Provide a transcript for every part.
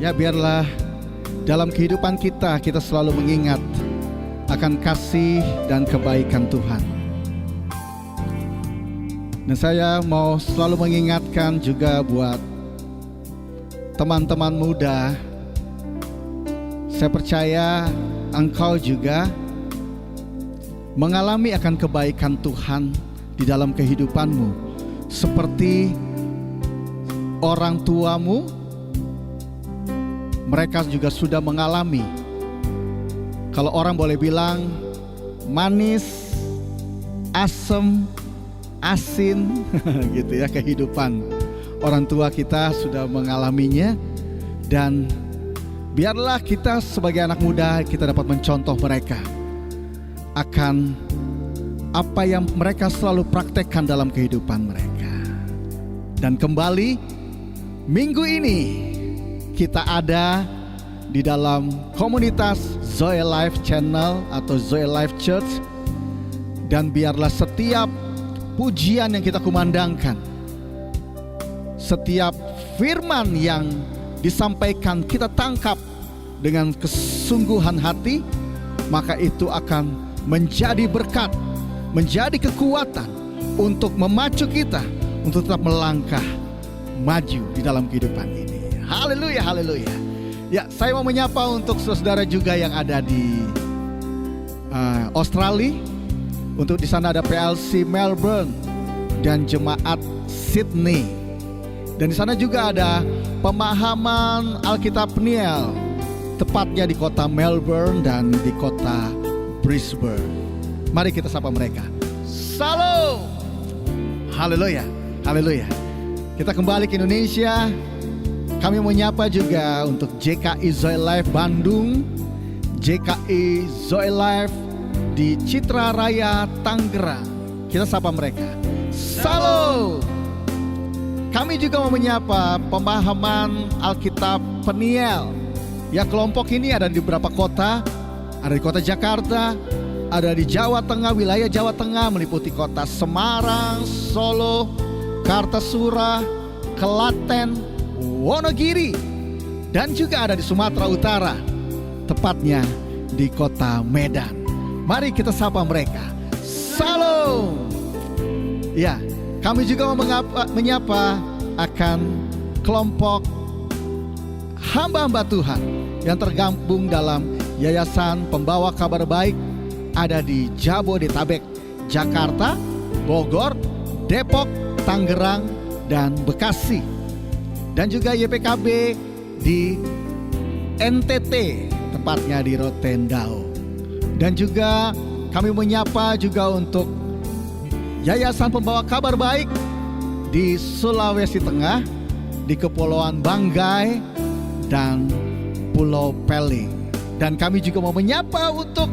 Ya, biarlah dalam kehidupan kita selalu mengingat akan kasih dan kebaikan Tuhan. Dan saya mau selalu mengingatkan juga buat teman-teman muda. Saya percaya engkau juga mengalami akan kebaikan Tuhan di dalam kehidupanmu, seperti orang tuamu. Mereka juga sudah mengalami, kalau orang boleh bilang, manis, asam, asin gitu ya, kehidupan orang tua kita sudah mengalaminya. Dan biarlah kita sebagai anak muda, kita dapat mencontoh mereka akan apa yang mereka selalu praktekkan dalam kehidupan mereka. Dan kembali minggu ini kita ada di dalam komunitas Zoe Life Channel atau Zoe Life Church. Dan biarlah setiap pujian yang kita kumandangkan, setiap firman yang disampaikan kita tangkap dengan kesungguhan hati, maka itu akan menjadi berkat, menjadi kekuatan untuk memacu kita untuk tetap melangkah maju di dalam kehidupan ini. Haleluya, haleluya. Ya, saya mau menyapa untuk saudara juga yang ada di Australia. Untuk di sana ada PLC Melbourne dan Jemaat Sydney. Dan di sana juga ada pemahaman Alkitab Peniel, tepatnya di kota Melbourne dan di kota Brisbane. Mari kita sapa mereka. Salam. Haleluya, haleluya. Kita kembali ke Indonesia. Kami menyapa juga untuk JKI Zoe Life Bandung, JKI Zoe Life di Citra Raya Tangerang. Kita sapa mereka. Salam. Kami juga mau menyapa pemahaman Alkitab Peniel. Ya, kelompok ini ada di beberapa kota. Ada di kota Jakarta, ada di Jawa Tengah, wilayah Jawa Tengah meliputi kota Semarang, Solo, Kartasura, Klaten, Wonogiri, dan juga ada di Sumatera Utara, tepatnya di kota Medan. Mari kita sapa mereka. Salam. Ya, kami juga mau menyapa akan kelompok hamba-hamba Tuhan yang tergabung dalam Yayasan Pembawa Kabar Baik, ada di Jabodetabek, Jakarta, Bogor, Depok, Tangerang, dan Bekasi. Dan juga YPKB di NTT, tepatnya di Rotendao. Dan juga kami menyapa juga untuk Yayasan Pembawa Kabar Baik di Sulawesi Tengah, di Kepulauan Banggai dan Pulau Peling. Dan kami juga mau menyapa untuk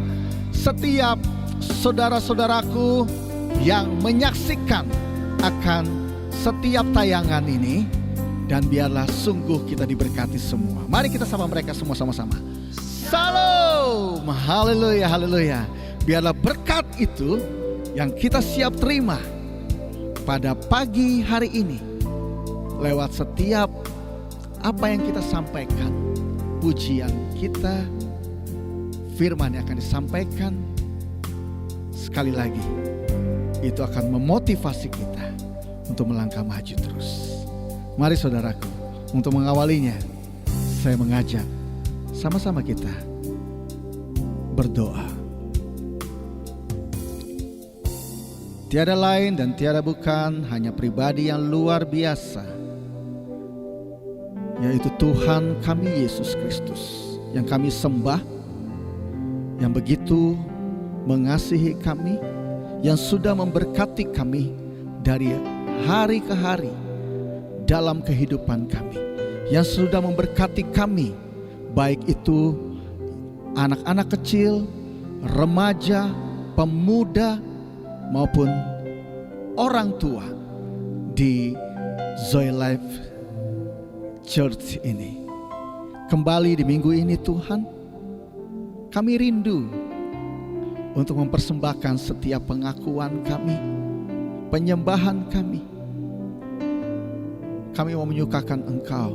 setiap saudara-saudaraku yang menyaksikan akan setiap tayangan ini. Dan biarlah sungguh kita diberkati semua. Mari kita sapa mereka semua sama-sama. Salam. Haleluya, haleluya. Biarlah berkat itu yang kita siap terima pada pagi hari ini, lewat setiap apa yang kita sampaikan, pujian kita, firman yang akan disampaikan, sekali lagi itu akan memotivasi kita untuk melangkah maju terus. Mari saudaraku, untuk mengawalinya saya mengajak sama-sama kita berdoa. Tiada lain dan tiada bukan, hanya pribadi yang luar biasa, yaitu Tuhan kami Yesus Kristus, yang kami sembah, yang begitu mengasihi kami, yang sudah memberkati kami dari hari ke hari dalam kehidupan kami, yang sudah memberkati kami, baik itu anak-anak kecil, remaja, pemuda, maupun orang tua di Zoe Life Church ini. Kembali di minggu ini Tuhan, kami rindu untuk mempersembahkan setiap pengakuan kami, penyembahan kami. Kami mau menyukakan Engkau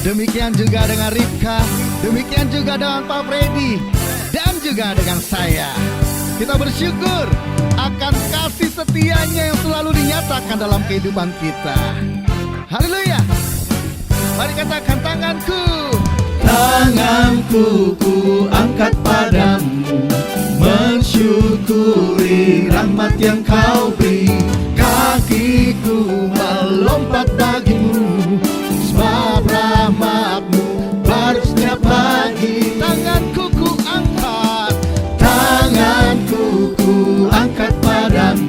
Demikian juga dengan Ripka, demikian juga dengan Pak Freddy, dan juga dengan saya. Kita bersyukur akan kasih setianya yang selalu dinyatakan dalam kehidupan kita. Haleluya. Mari katakan tanganku. Tanganku ku angkat padamu, mensyukuri rahmat yang kau beri. Kakiku melompat bagimu, sebab rahmatmu baru setiap pagi. Tanganku ku angkat, tanganku ku angkat padamu,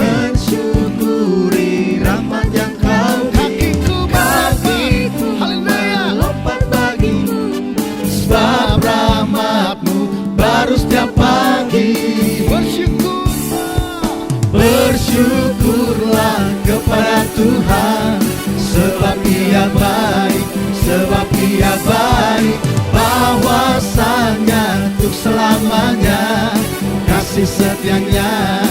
mensyukuri rahmat yang kau beri. Kakiku melompat bagimu, sebab rahmatmu baru setiap pagi. Bersyukurlah kepada Tuhan, sebab Ia baik, sebab Ia baik, bahwasanya untuk selamanya kasih setianya,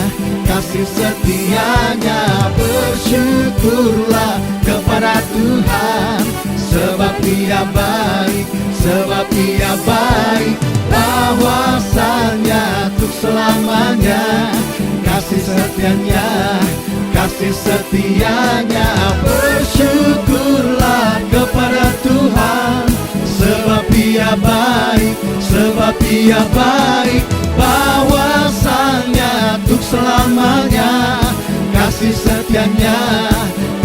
kasih setianya. Bersyukurlah kepada Tuhan, sebab Ia baik, sebab Ia baik, bahwasanya untuk selamanya kasih setianya, kasih setianya. Bersyukurlah kepada Tuhan, sebab Ia baik, sebab Ia baik, bahwasanya untuk selamanya kasih setianya,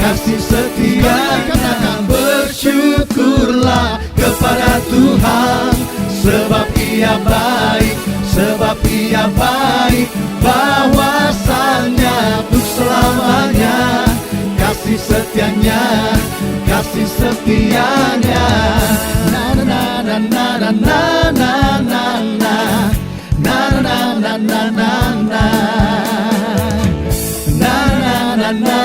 kasih setianya. Bersyukurlah kepada Tuhan, sebab Ia baik, sebab Ia baik, bahwasanya untuk selamanya kasih setianya, kasih setianya. Na na na na na na na na na na na na na na na na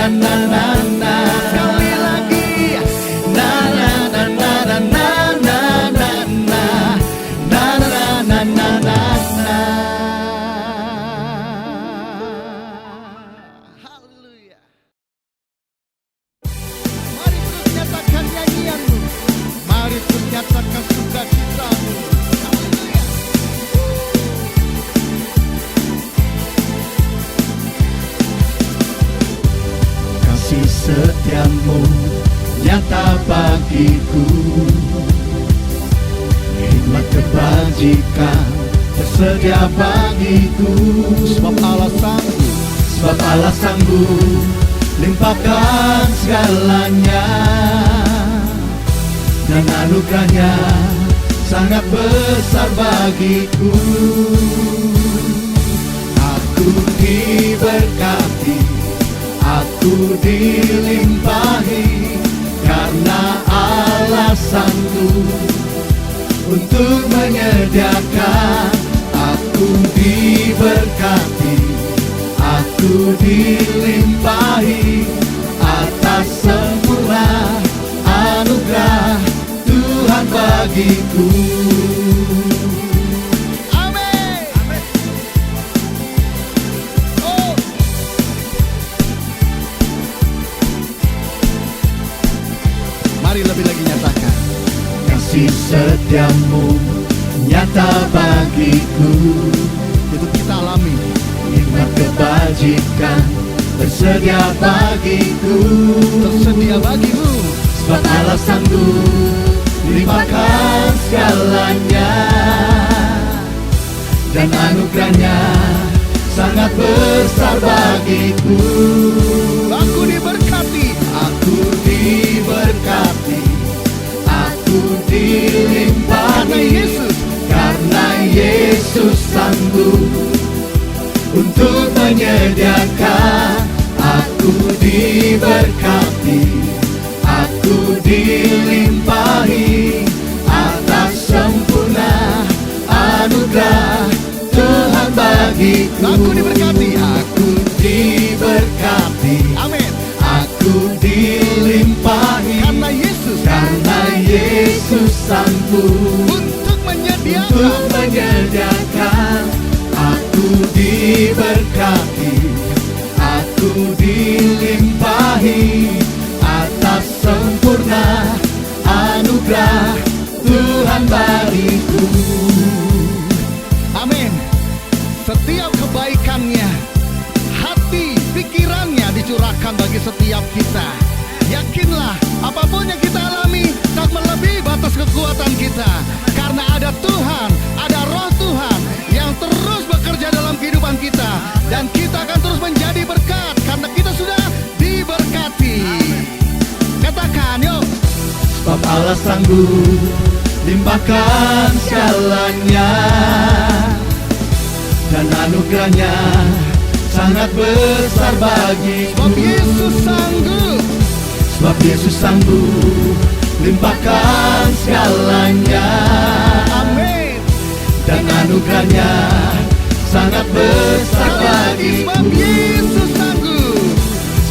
na na na sekali lagi. Haleluya. Mari terus nyatakan nyanyianmu, mari terus nyatakan sukacitamu. Haleluya. Kasih setiamu nyata bagiku, hikmat kebajikan tersedia bagiku. Sebab Allah sanggup, sebab Allah sanggup limpahkan segalanya, dan anugerahnya sangat besar bagiku. Aku diberkati, aku dilimpahi, karena Allah sanggup untuk menyediakan. Aku diberkati, aku dilimpahi, atas sempurna anugerah Tuhan bagiku. amin. Oh, mari lebih lagi nyatakan. Kasih setiamu nyata bagiku, Itu kita alami. hikmat kebajikan tersedia bagiku, Tersedia bagimu. sebab Allah sanggup limpahkan segalanya, dan anugerahnya sangat besar bagiku. Aku diberkati, Aku diberkati, aku dilimpahi, karena Yesus sanggup untuk menyediakan. Aku diberkati, aku dilimpahi, atas sempurna anugerah Tuhan bagiku. aku diberkati. Aku diberkati, Amin. aku dilimpahi, Karena Yesus karena Yesus sanggup untuk untuk menyediakan. Aku diberkati, aku dilimpahi atas sempurna anugerah Tuhan bagiku. Amin. Setiap kebaikannya, hati, pikirannya dicurahkan bagi setiap kita. Yakinlah, apapun yang kita alami tak melebihi batas kekuatan kita. Karena ada Tuhan, ada Roh Tuhan yang terus bekerja dalam kehidupan kita. Dan kita akan terus menjadi berkat karena kita sudah diberkati. Katakan, yuk. Sebab Allah sanggup limpahkan segalanya, dan anugerahnya sangat besar bagiku. Sebab Yesus sanggup, sebab Yesus sanggup limpahkan segalanya, amin. dan anugerahnya sangat besar bagiku. Sebab Yesus sanggup,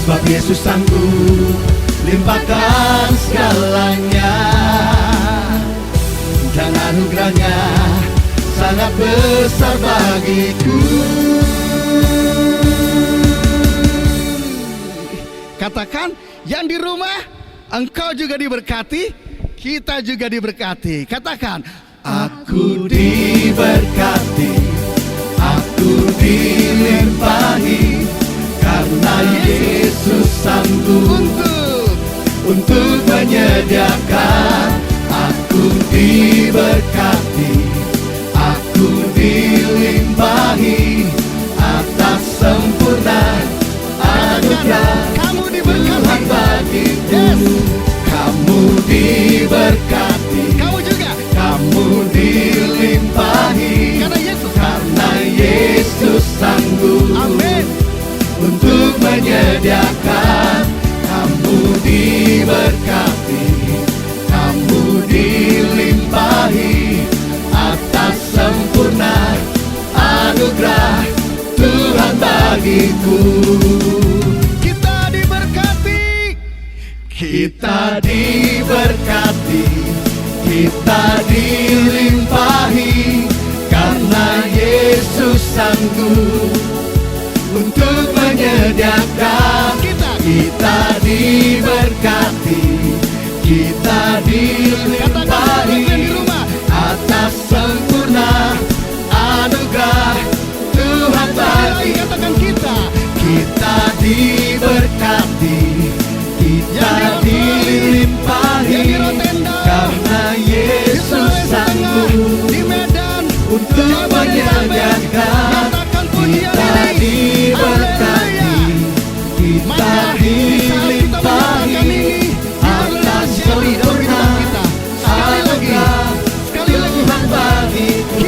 sebab Yesus sanggup limpahkan segalanya, dan anugerahnya sangat besar bagiku. Katakan, yang di rumah, engkau juga diberkati, kita juga diberkati. Katakan, Aku diberkati, aku dilimpahi, karena Yesus sanggup untuk menyediakan. Aku diberkati, aku dilimpahi atas sempurna anugerah kamu Tuhan diberkati. bagiku. Yes. Kamu diberkati, Kamu juga, kamu dilimpahi, karena Yesus sanggup amin. untuk menyediakan. Kamu diberkati, kamu dilimpahi atas sempurna anugerah Tuhan bagiku. Kita diberkati, Kita diberkati, kita dilimpahi, karena Yesus sanggup untuk menyediakan. Kita diberkati, kita dilimpahi atas sempurna anugerah Tuhan bagi. katakan kita. Kita diberkati, kita dilimpahi, karena Yesus sanggup Di Medan, untuk menyediakan. Kita diberkati, kita dilimpahi atas sempurna anugerah Tuhan bagiku.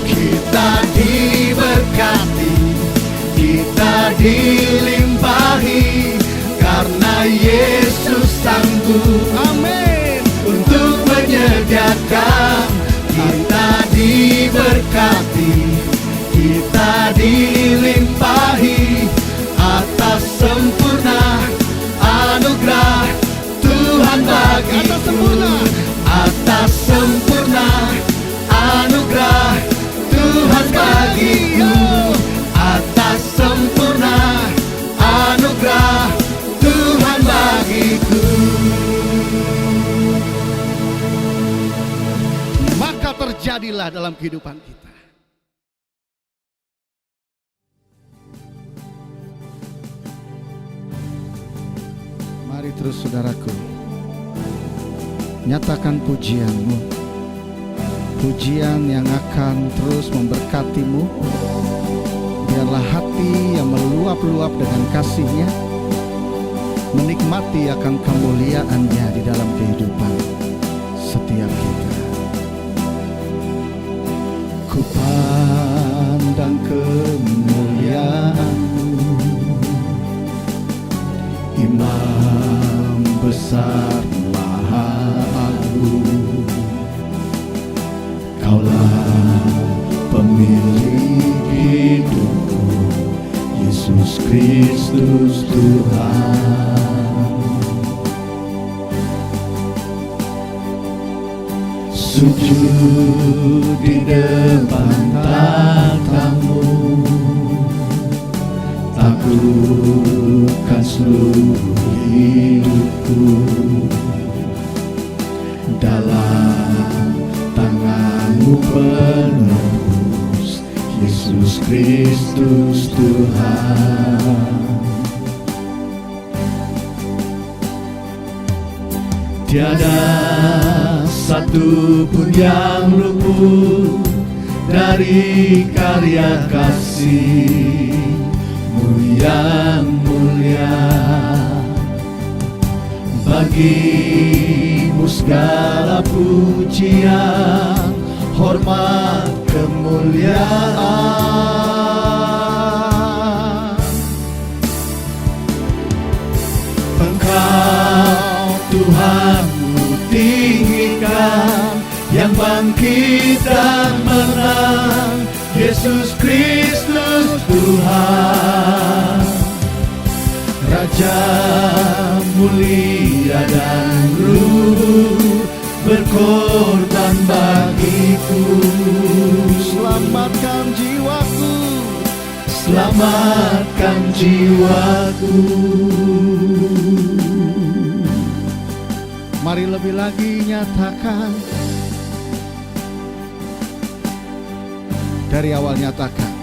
Kita diberkati, kita dilimpahi, karena Yesus sanggup amin. untuk menyediakan. Kita diberkati, kita dilimpahi atas sempurna anugerah Tuhan bagiku. Atas sempurna anugerah Tuhan bagiku. Atas sempurna anugerah Tuhan bagiku. Maka terjadilah dalam kehidupan kita. Mari terus saudaraku, nyatakan pujianmu, pujian yang akan terus memberkatimu. Biarlah hati yang meluap-luap dengan kasih-Nya menikmati akan kemuliaan-Nya di dalam kehidupan setiap kita. Ku pandang kemuliaan-Mu, Imam besar Maha Agung. Kaulah pemilik hidupku, Yesus Kristus Tuhan. sujud di depan tatamu, taklukkan seluruh hidupku. Dalam tanganmu penebus, Yesus Kristus Tuhan. Tiada satu pun yang luput dari karya kasih-Mu yang mulia. Bagi-Mu segala pujian, hormat, kemuliaan. Engkau Tuhanmu tinggikan, yang bangkit dan menang, Yesus Kristus Tuhan. Raja mulia dan luhur, berkorban bagiku. Selamatkan jiwaku, selamatkan jiwaku. Mari lebih lagi nyatakan. Dari awal nyatakan.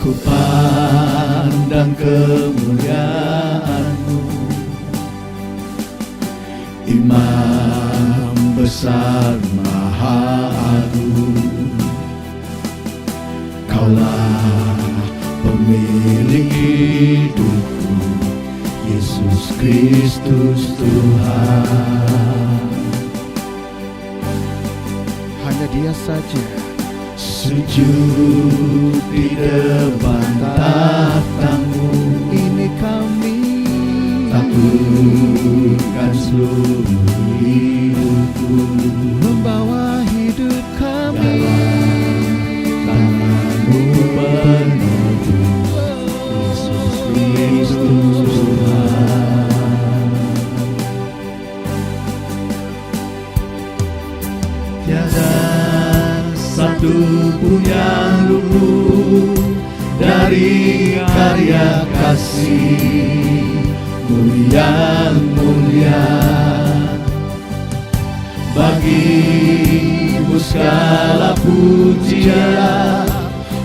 Ku pandang kemuliaan-Mu, Imam besar Maha Agung. Kaulah pemilik hidupku, Yesus Kristus Tuhan. Hanya Dia saja. Sujud di depan tahta-Mu, Ini kami taklukkan seluruh hidupku. membawa hidup kami. Dalam tangan-Mu penebus, Yesus Kristus Tuhan. Tiada satu pun yang luput dari karya kasih-Mu yang mulia. Bagi-Mu segala pujian,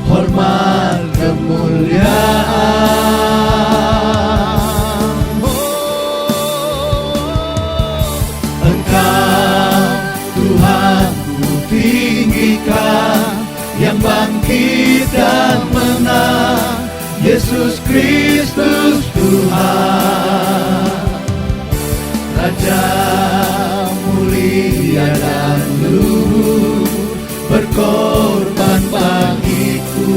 hormat, kemuliaan. Engkau Tuhanku tinggikan, yang bangkit dan menang, Yesus Kristus Tuhan. Raja mulia dan luhur, berkorban bagiku.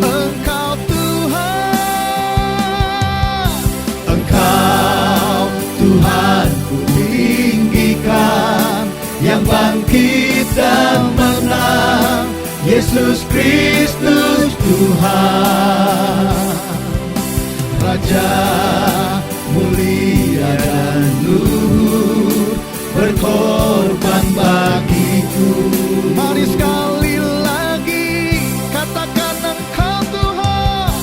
Engkau Tuhan, Engkau Tuhanku tinggikan, yang bangkit dan menang, Yesus Kristus Tuhan. Raja mulia dan luhur, berkorban bagiku. mari sekali lagi katakan Engkau Tuhan.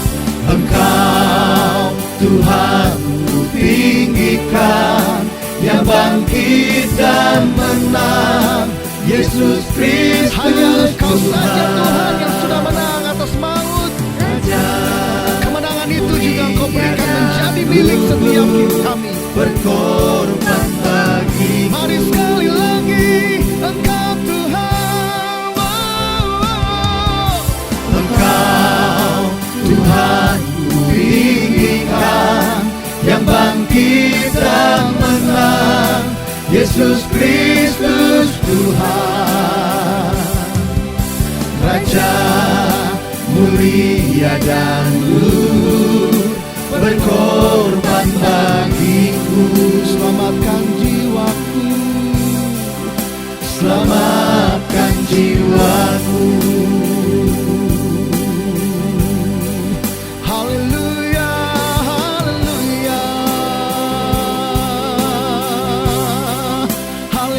Engkau Tuhanku tinggikan, yang bangkit dan menang, Yesus Kristus Hanya Engkau saja Tuhan yang Tuhan. sudah menang atas maut. Raja Kemenangan itu juga Engkau berikan menjadi milik setiap kami. berkorban bagiku. Mari sekali lagi Engkau Tuhan. Engkau Tuhanku tinggikan, yang bangkit dan menang, Yesus Kristus Tuhan. Raja mulia dan luhur, berkorban bagiku. Selamatkan jiwaku, Selamatkan jiwaku. haleluya, haleluya, haleluya.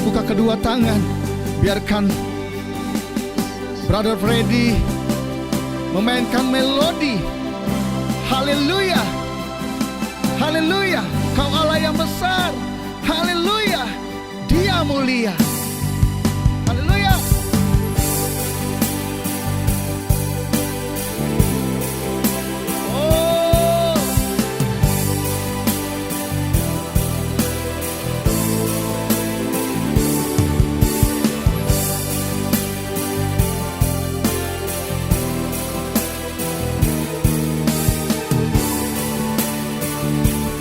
buka kedua tangan. Biarkan Brother Freddy memainkan melodi. Haleluya, haleluya, Kau Allah yang besar. Haleluya, Dia mulia. Haleluya. Oh,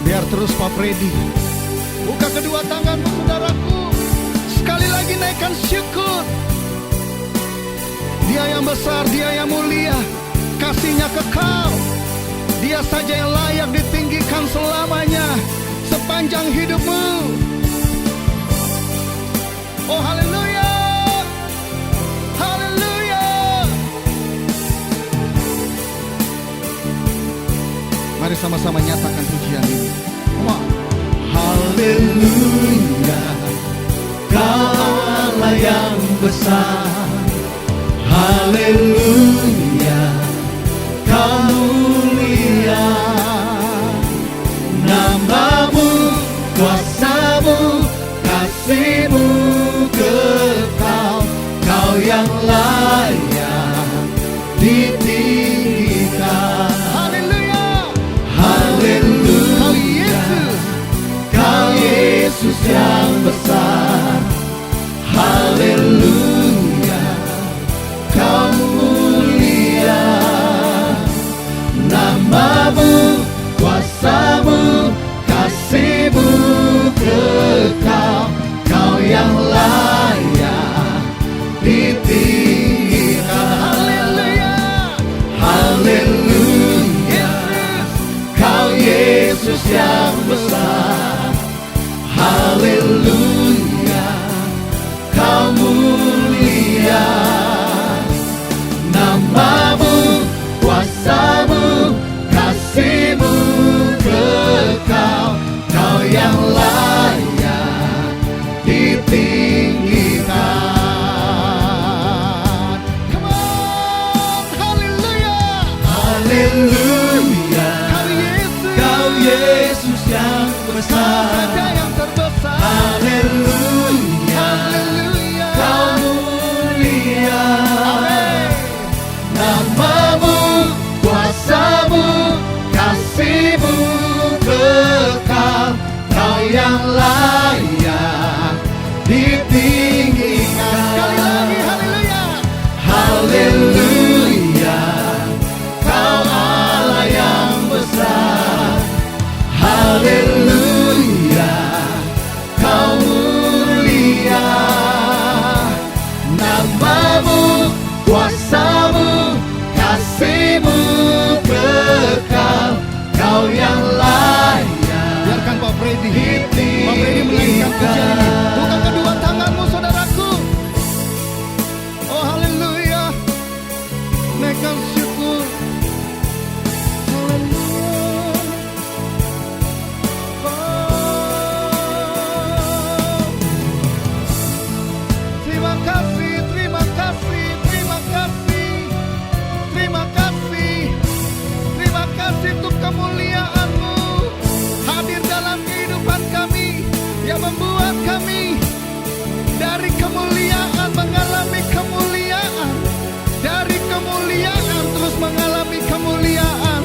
biar terus Pak Freddy. Buka kedua tanganmu saudaraku. Sekali lagi naikkan syukur. Dia yang besar, Dia yang mulia, kasih-Nya kekal. Dia saja yang layak ditinggikan selamanya, sepanjang hidupmu. Oh haleluya, haleluya. Mari sama-sama nyatakan pujian ini. Come on. Haleluya, Kau Allah yang besar. Haleluya, Kau mulia. Namamu, kuasamu, kasih-Mu kekal. Kau yang layak ditinggikan. Haleluya, Haleluya, Kau Yesus yang besar. Haleluya, Kau mulia. Namamu, kuasamu, kasih-Mu kekal. Kau yang layak ditinggikan. Haleluya, Haleluya, Kau Yesus yang besar. Haleluya, Kau mulia. Namamu, kuasamu, kasih-Mu kekal. Kau yang layak ditinggikan. come on, haleluya. Haleluya, Kau Yesus yang besar. Ada yang terbesar. Haleluya, Haleluya. Kau mulia. Amin. Namamu, kuasamu, kasih-Mu kekal. Kau yang layak ditinggikan. Sekali lagi haleluya. Haleluya, Kau Allah yang besar. Haleluya, Kau mulia. Namamu, kuasamu, kasih-Mu kekal. Kau yang layak Biarkan Pak Freddy melanjutkan pujian ini. Buka kedua tanganmu saudaraku. Oh haleluya. Naikkan syukur. Haleluya. Oh. Terima kasih, terima kasih, terima kasih. Terima kasih. Terima kasih untuk kemuliaan-Mu hadir dalam kehidupan kami, yang membuat kami dari kemuliaan mengalami kemuliaan, dari kemuliaan terus mengalami kemuliaan,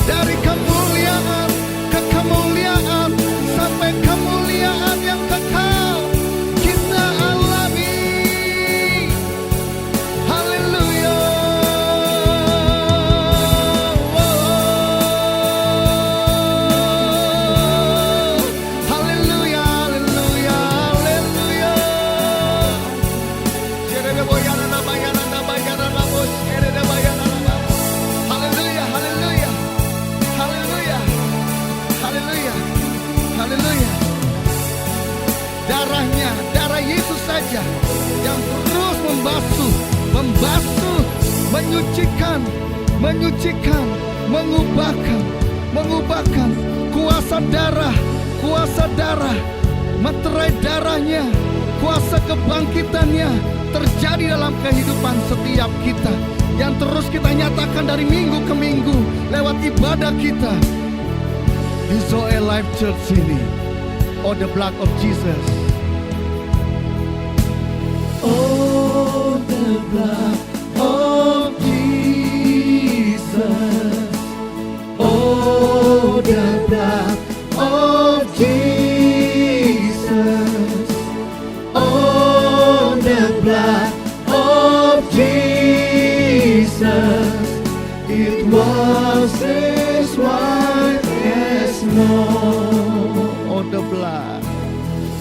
dari kemuliaan ke kemuliaan sampai kemuliaan yang kekal kita alami. Haleluya. Haleluya, haleluya, haleluya. Haleluya, haleluya, haleluya, haleluya, haleluya. Darahnya, darah Yesus saja yang terus membasuh, menyucikan, mengubahkan kuasa darah, materai darahnya, kuasa kebangkitannya terjadi dalam kehidupan setiap kita, yang terus kita nyatakan dari minggu ke minggu lewat ibadah kita di Zoe Life Church ini. Oh, the blood of Jesus. Oh, the blood of Jesus. Oh, the blood of Jesus. Oh, the blood of Jesus. It was as white as snow. Oh, the blood.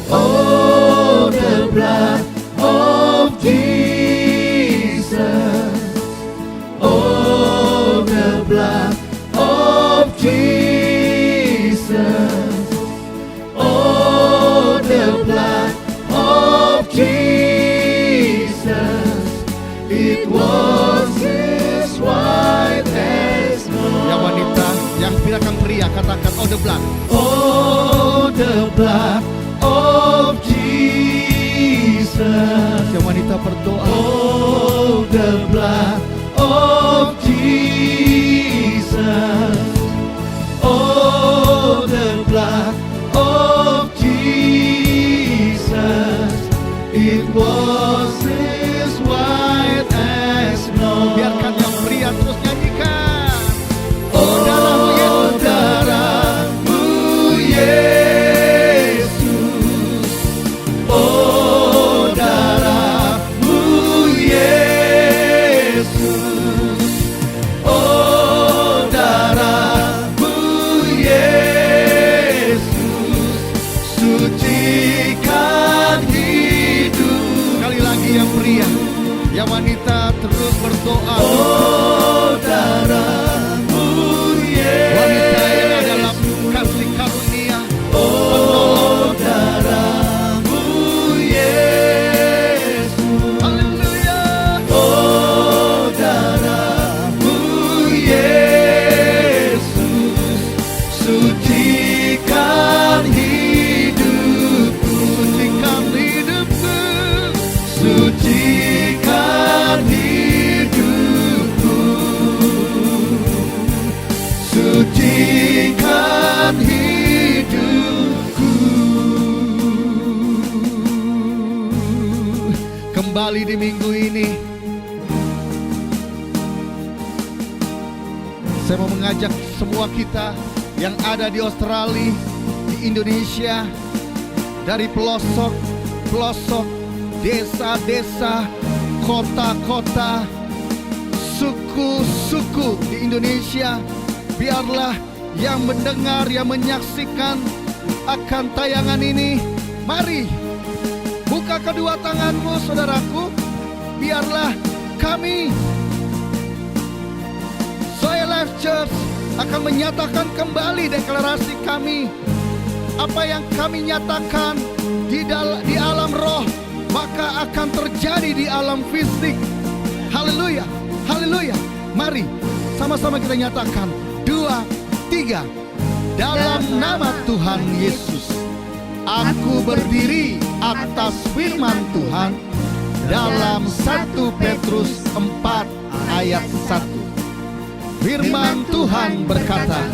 Oh, the blood of Jesus. Oh, the blood of Jesus. Oh, the blood of Jesus. It was as white as snow. Yang wanita, yang birakan pria, katakan oh the blood. Oh, the blood of Jesus. Yang wanita berdoa. Oh, the blood of Jesus. Oh, the blood of Jesus. It was as white as snow. Biarkan yang pria terus nyanyikan. Oh, darahmu Yesus. Oh, darahmu Yesus. Oh, darahmu Yesus. Sucikan hidup. Sekali lagi yang pria, yang wanita terus berdoa. Oh, darahmu Wanita yang ada Yesus. dalam kasih karunia. Oh, darahmu Yesus. Haleluya. Oh, darahmu Yesus. Sucikan hidupku. Sucikan hidupku. Sucikan hidupku. Sucikan hidupku. Kembali di minggu ini, saya mau mengajak semua kita yang ada di Australia, di Indonesia, dari pelosok, desa-desa, kota-kota, suku-suku di Indonesia. Biarlah yang mendengar, yang menyaksikan akan tayangan ini, mari buka kedua tanganmu saudaraku. Biarlah kami Zoe Life Church akan menyatakan kembali deklarasi kami. Apa yang kami nyatakan di alam roh, maka akan terjadi di alam fisik. Haleluya, haleluya. Mari sama-sama kita nyatakan. 2, 3. Dalam nama Tuhan Yesus, aku berdiri atas firman Tuhan dalam 1 Petrus 4 ayat 1. Firman Tuhan berkata,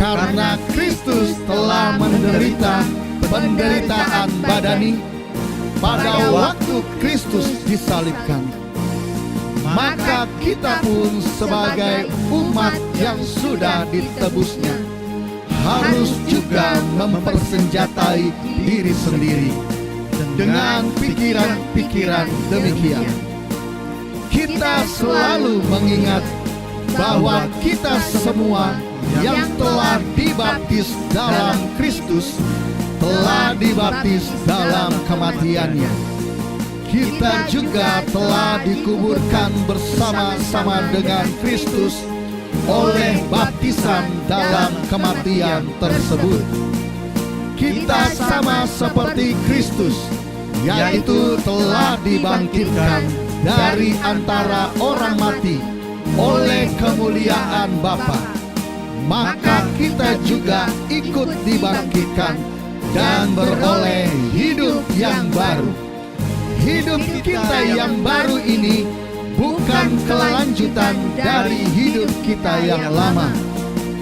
karena Kristus telah menderita penderitaan badani pada waktu Kristus disalibkan, maka kita pun sebagai umat yang sudah ditebusnya harus juga mempersenjatai diri sendiri dengan pikiran-pikiran demikian. Kita selalu mengingat bahwa kita semua yang telah dibaptis dalam Kristus telah dibaptis dalam kematiannya. Kita juga telah dikuburkan bersama-sama dengan Kristus oleh baptisan dalam kematian tersebut. Kita sama seperti Kristus, yaitu telah dibangkitkan dari antara orang mati oleh kemuliaan Bapa. Maka kita juga ikut dibangkitkan dan beroleh hidup yang baru. hidup kita yang baru ini bukan kelanjutan dari hidup kita yang lama.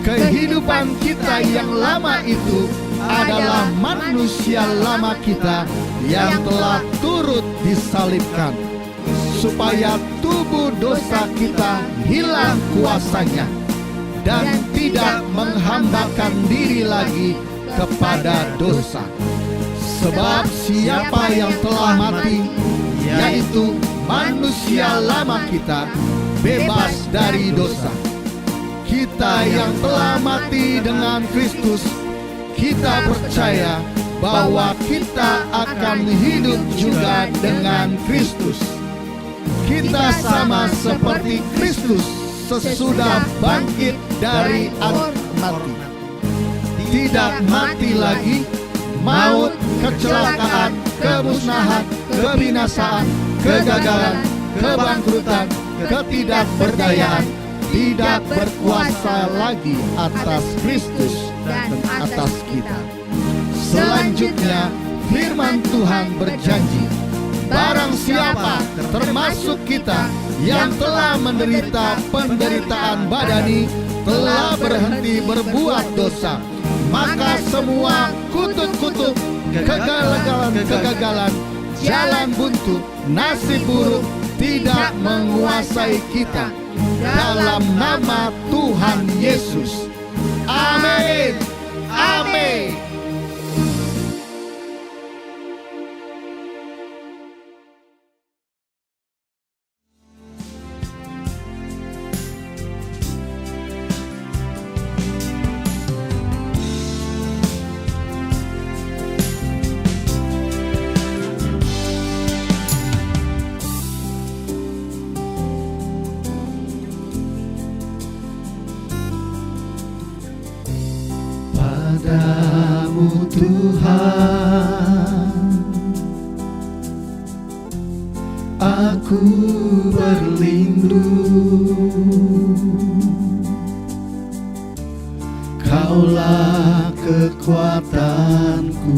Kehidupan kita yang lama itu adalah manusia lama kita yang telah turut disalibkan, supaya tubuh dosa kita hilang kuasanya dan tidak menghambakan diri lagi kepada dosa. Sebab siapa yang telah mati, yaitu manusia lama kita, bebas dari dosa. Kita yang telah mati dengan Kristus, kita percaya bahwa kita akan hidup juga dengan Kristus. Kita sama seperti Kristus sesudah bangkit dari orang mati. Tidak mati lagi, maut, kecelakaan, kemusnahan, kebinasaan, kegagalan, kebangkrutan, ketidakberdayaan tidak berkuasa lagi atas Kristus dan atas kita. Selanjutnya, firman Tuhan berjanji, barang siapa termasuk kita yang telah menderita penderitaan badani telah berhenti berbuat dosa, maka semua kutub-kutub, kegagalan, jalan buntu, nasib buruk tidak menguasai kita. Dalam nama Tuhan Yesus. Amin. Amin. Padamu Tuhan, aku berlindung. Kaulah kekuatanku,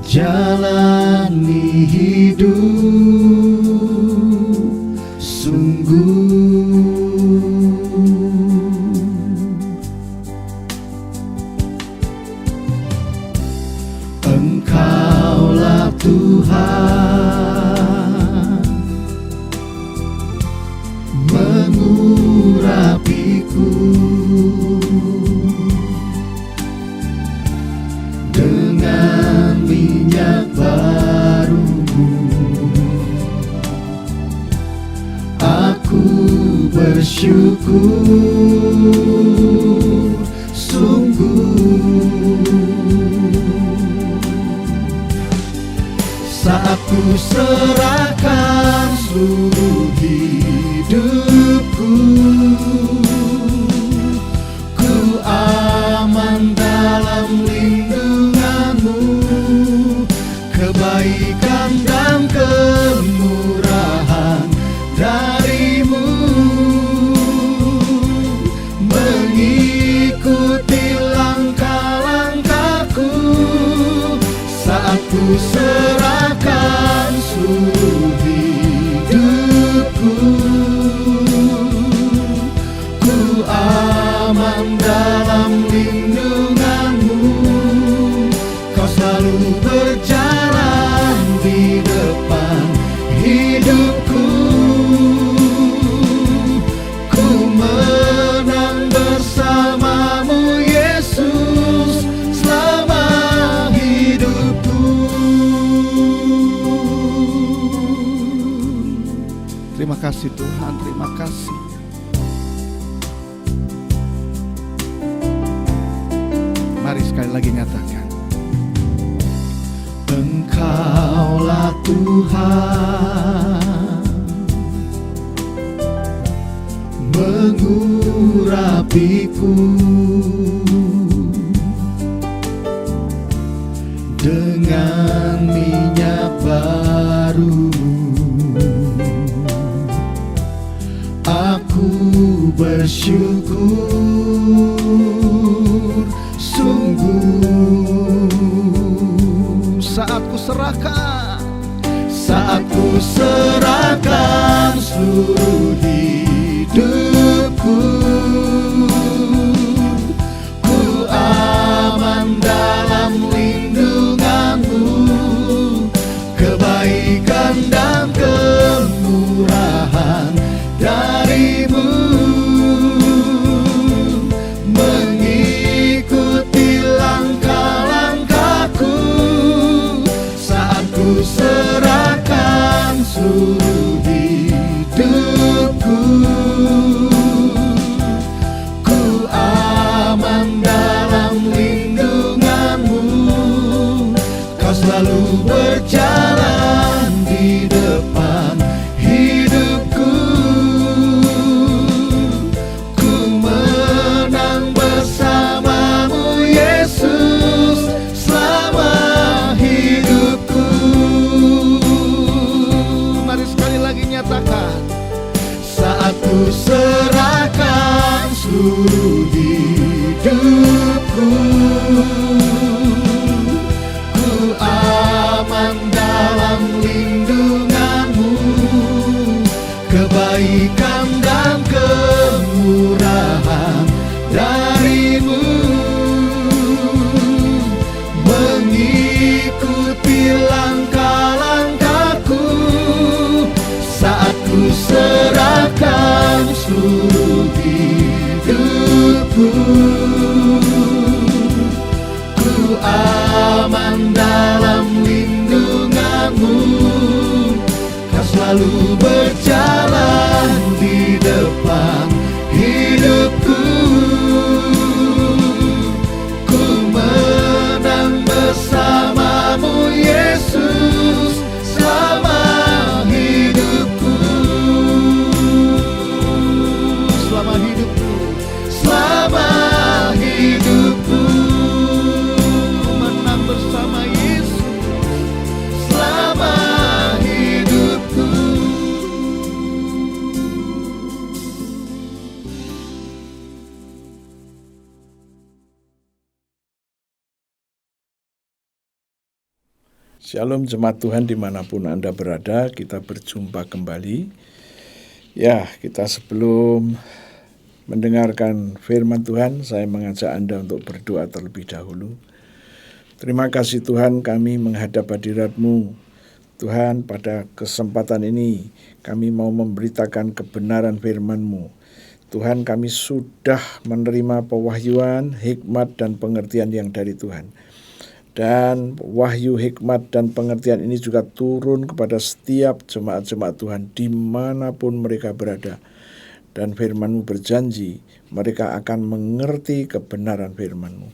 jalani hidup sungguh. Engkaulah Tuhan, mengurapiku dengan minyak baru-Mu. Aku bersyukur sungguh saat ku serahkan seluruh hidupku. Ku aman dalam lindungan-Mu, kebaikan dan kemurahan dari-Mu, mengikuti langkah-langkahku saat ku serahkan seluruh hidupku. Ku aman dalam lindungan-Mu, Kau selalu berjalan di depan hidupku. Ku menang bersama-Mu Yesus selama hidupku. Terima kasih Tuhan, terima kasih. Mari sekali lagi nyatakan, Engkaulah Tuhan, mengurapiku dengan minyak baru-Mu. Aku bersyukur sungguh serahkan, saat ku serahkan seluruh hidupku, ku aman dalam lindunganmu, kebaikan dan kemurahan darimu, mengikuti langkah-langkahku, saat ku serahkan seluruh hidupku, ku aman dalam lindunganmu, kau selalu berjalan di depan hidupku, ku menang bersamamu Yesus selama hidupku. Mari sekali lagi nyatakan, Saat ku serahkan seluruh hidupku, ku aman dalam lindunganmu, kebaikan dan kemurahan darimu, mengikuti langkah-langkahku, saat ku serahkan seluruh hidupku, ku aman dalam lindunganmu, kau selalu berjalan di depan hidupku, ku menang bersamamu Yesus selama hidupku, selama hidupku, selama hidupku, menang bersama Yesus. selama hidupku. Shalom jemaat Tuhan dimanapun Anda berada, kita berjumpa kembali. Ya, kita sebelum mendengarkan firman Tuhan, saya mengajak Anda untuk berdoa terlebih dahulu. Terima kasih Tuhan, kami menghadap hadirat-Mu. Tuhan, pada kesempatan ini kami mau memberitakan kebenaran firman-Mu. Tuhan, kami sudah menerima pewahyuan, hikmat, dan pengertian yang dari Tuhan. Dan wahyu, hikmat, dan pengertian ini juga turun kepada setiap jemaat-jemaat Tuhan dimanapun mereka berada. Dan firman-Mu berjanji mereka akan mengerti kebenaran firman-Mu.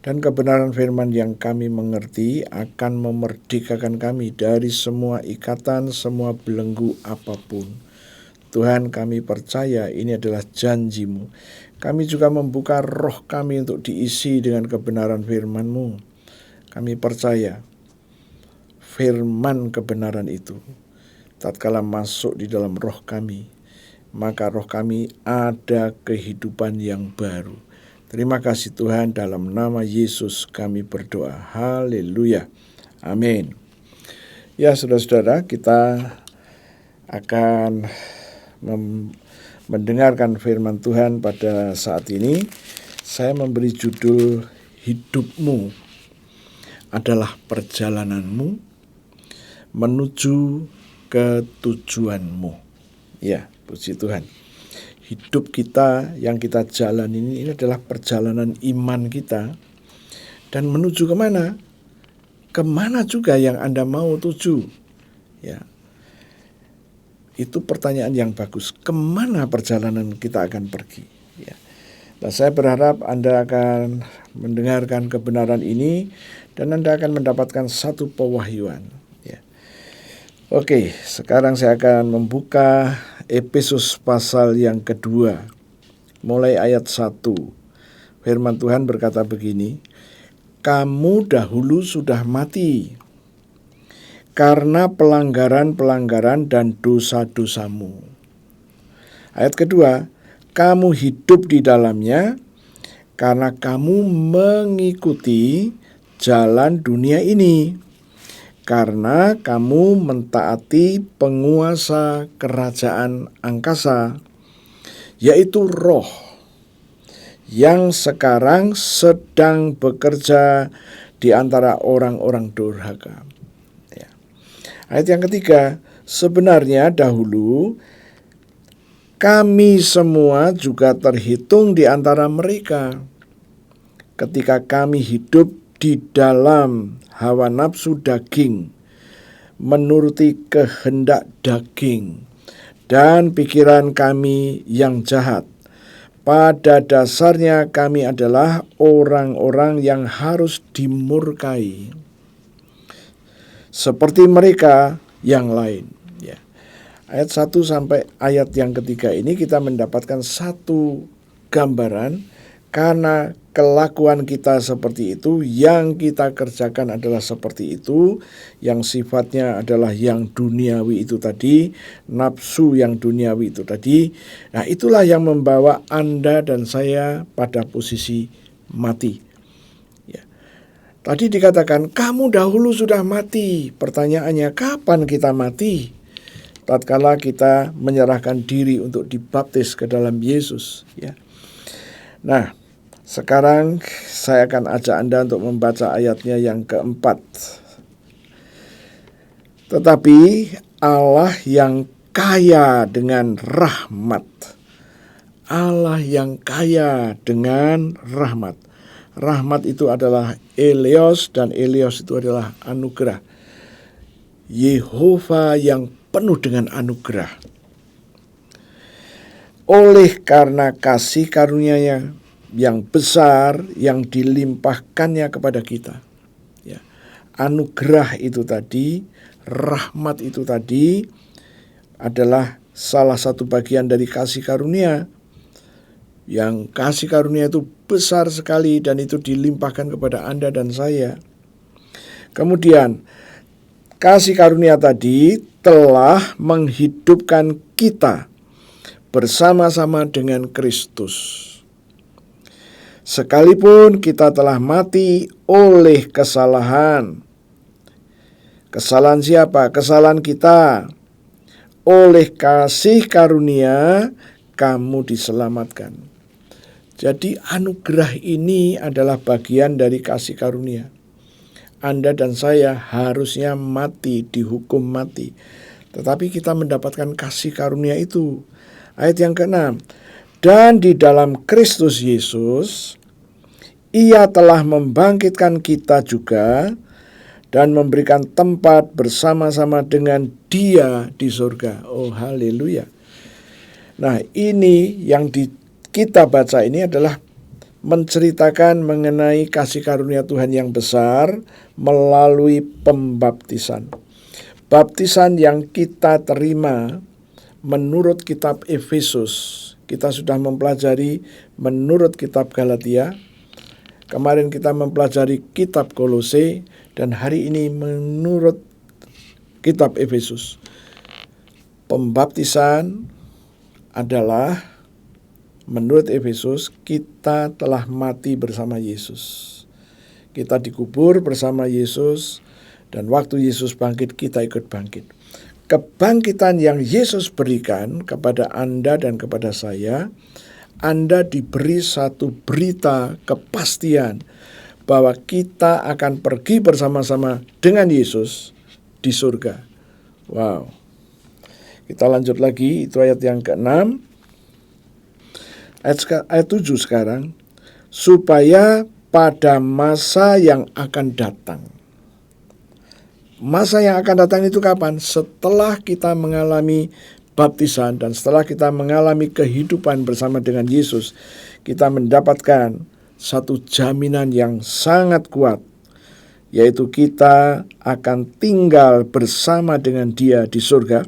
Dan kebenaran firman yang kami mengerti akan memerdekakan kami dari semua ikatan, semua belenggu apapun. Tuhan, kami percaya ini adalah janji-Mu. Kami juga membuka roh kami untuk diisi dengan kebenaran firman-Mu. Kami percaya firman kebenaran itu tatkala masuk di dalam roh kami, maka roh kami ada kehidupan yang baru. Terima kasih Tuhan, dalam nama Yesus kami berdoa. Haleluya. Amin. Ya saudara-saudara, kita akan mendengarkan firman Tuhan pada saat ini. Saya memberi judul Hidupmu adalah perjalananmu menuju ke tujuanmu. Ya, puji Tuhan. Hidup kita yang kita jalani ini adalah perjalanan iman kita. Dan menuju kemana? Kemana juga yang Anda mau tuju? Ya, itu pertanyaan yang bagus. Kemana perjalanan kita akan pergi? Ya. Nah, saya berharap Anda akan mendengarkan kebenaran ini dan Anda akan mendapatkan satu pewahyuan. Ya. Oke, sekarang saya akan membuka Efesus pasal yang kedua, mulai ayat 1. Firman Tuhan berkata begini, kamu dahulu sudah mati karena pelanggaran-pelanggaran dan dosa-dosamu. Ayat kedua, kamu hidup di dalamnya karena kamu mengikuti jalan dunia ini, karena kamu mentaati penguasa kerajaan angkasa, yaitu roh yang sekarang sedang bekerja di antara orang-orang durhaka. Ya. Ayat yang ketiga, sebenarnya dahulu kami semua juga terhitung di antara mereka ketika kami hidup di dalam hawa nafsu daging, menuruti kehendak daging dan pikiran kami yang jahat. Pada dasarnya kami adalah orang-orang yang harus dimurkai seperti mereka yang lain. Ya. Ayat 1 sampai ayat yang ketiga ini kita mendapatkan satu gambaran karena kelakuan kita seperti itu, yang kita kerjakan adalah seperti itu, yang sifatnya adalah yang duniawi itu tadi, nafsu yang duniawi itu tadi. Nah, itulah yang membawa Anda dan saya pada posisi mati. Ya. Tadi dikatakan, kamu dahulu sudah mati. Pertanyaannya, kapan kita mati? Tatkala kita menyerahkan diri untuk dibaptis ke dalam Yesus. Ya. Nah, sekarang saya akan ajak Anda untuk membaca ayatnya yang keempat. Tetapi Allah yang kaya dengan rahmat. Allah yang kaya dengan rahmat. Rahmat itu adalah eleos, dan eleos itu adalah anugerah. Yehova yang penuh dengan anugerah. Oleh karena kasih karunia-Nya yang besar yang dilimpahkannya kepada kita. Ya. Anugerah itu tadi, rahmat itu tadi adalah salah satu bagian dari kasih karunia. Yang kasih karunia itu besar sekali dan itu dilimpahkan kepada Anda dan saya. Kemudian kasih karunia tadi telah menghidupkan kita bersama-sama dengan Kristus. Sekalipun kita telah mati oleh kesalahan. Kesalahan siapa? Kesalahan kita. Oleh kasih karunia kamu diselamatkan. Jadi anugerah ini adalah bagian dari kasih karunia. Anda dan saya harusnya mati, dihukum mati. Tetapi kita mendapatkan kasih karunia itu. Ayat yang ke-6. Dan di dalam Kristus Yesus, Ia telah membangkitkan kita juga dan memberikan tempat bersama-sama dengan Dia di surga. Oh, haleluya. Nah, ini yang kita baca ini adalah menceritakan mengenai kasih karunia Tuhan yang besar melalui pembaptisan. Baptisan yang kita terima menurut kitab Efesus. Kita sudah mempelajari menurut kitab Galatia. Kemarin kita mempelajari kitab Kolose. Dan hari ini menurut kitab Efesus. Pembaptisan adalah menurut Efesus kita telah mati bersama Yesus. Kita dikubur bersama Yesus. Dan waktu Yesus bangkit, kita ikut bangkit. Kebangkitan yang Yesus berikan kepada Anda dan kepada saya, Anda diberi satu berita kepastian bahwa kita akan pergi bersama-sama dengan Yesus di surga. Wow. Kita lanjut lagi, itu ayat yang ke-6. Ayat 7 sekarang. Supaya pada masa yang akan datang. Masa yang akan datang itu kapan? Setelah kita mengalami baptisan dan setelah kita mengalami kehidupan bersama dengan Yesus, kita mendapatkan satu jaminan yang sangat kuat, yaitu kita akan tinggal bersama dengan Dia di surga.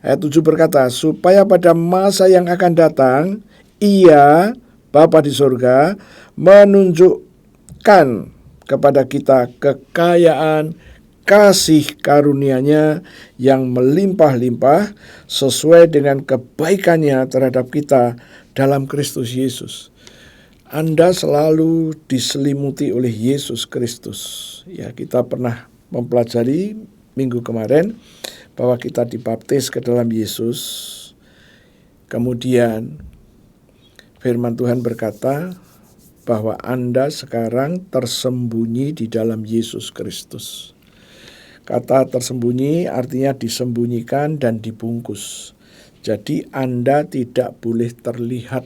Ayat 7 berkata, supaya pada masa yang akan datang, Ia, Bapa di surga, menunjukkan kepada kita kekayaan kasih karunia-Nya yang melimpah-limpah sesuai dengan kebaikan-Nya terhadap kita dalam Kristus Yesus. Anda selalu diselimuti oleh Yesus Kristus. Ya, kita pernah mempelajari minggu kemarin bahwa kita dibaptis ke dalam Yesus. Kemudian firman Tuhan berkata bahwa Anda sekarang tersembunyi di dalam Yesus Kristus. Kata tersembunyi artinya disembunyikan dan dibungkus. Jadi Anda tidak boleh terlihat.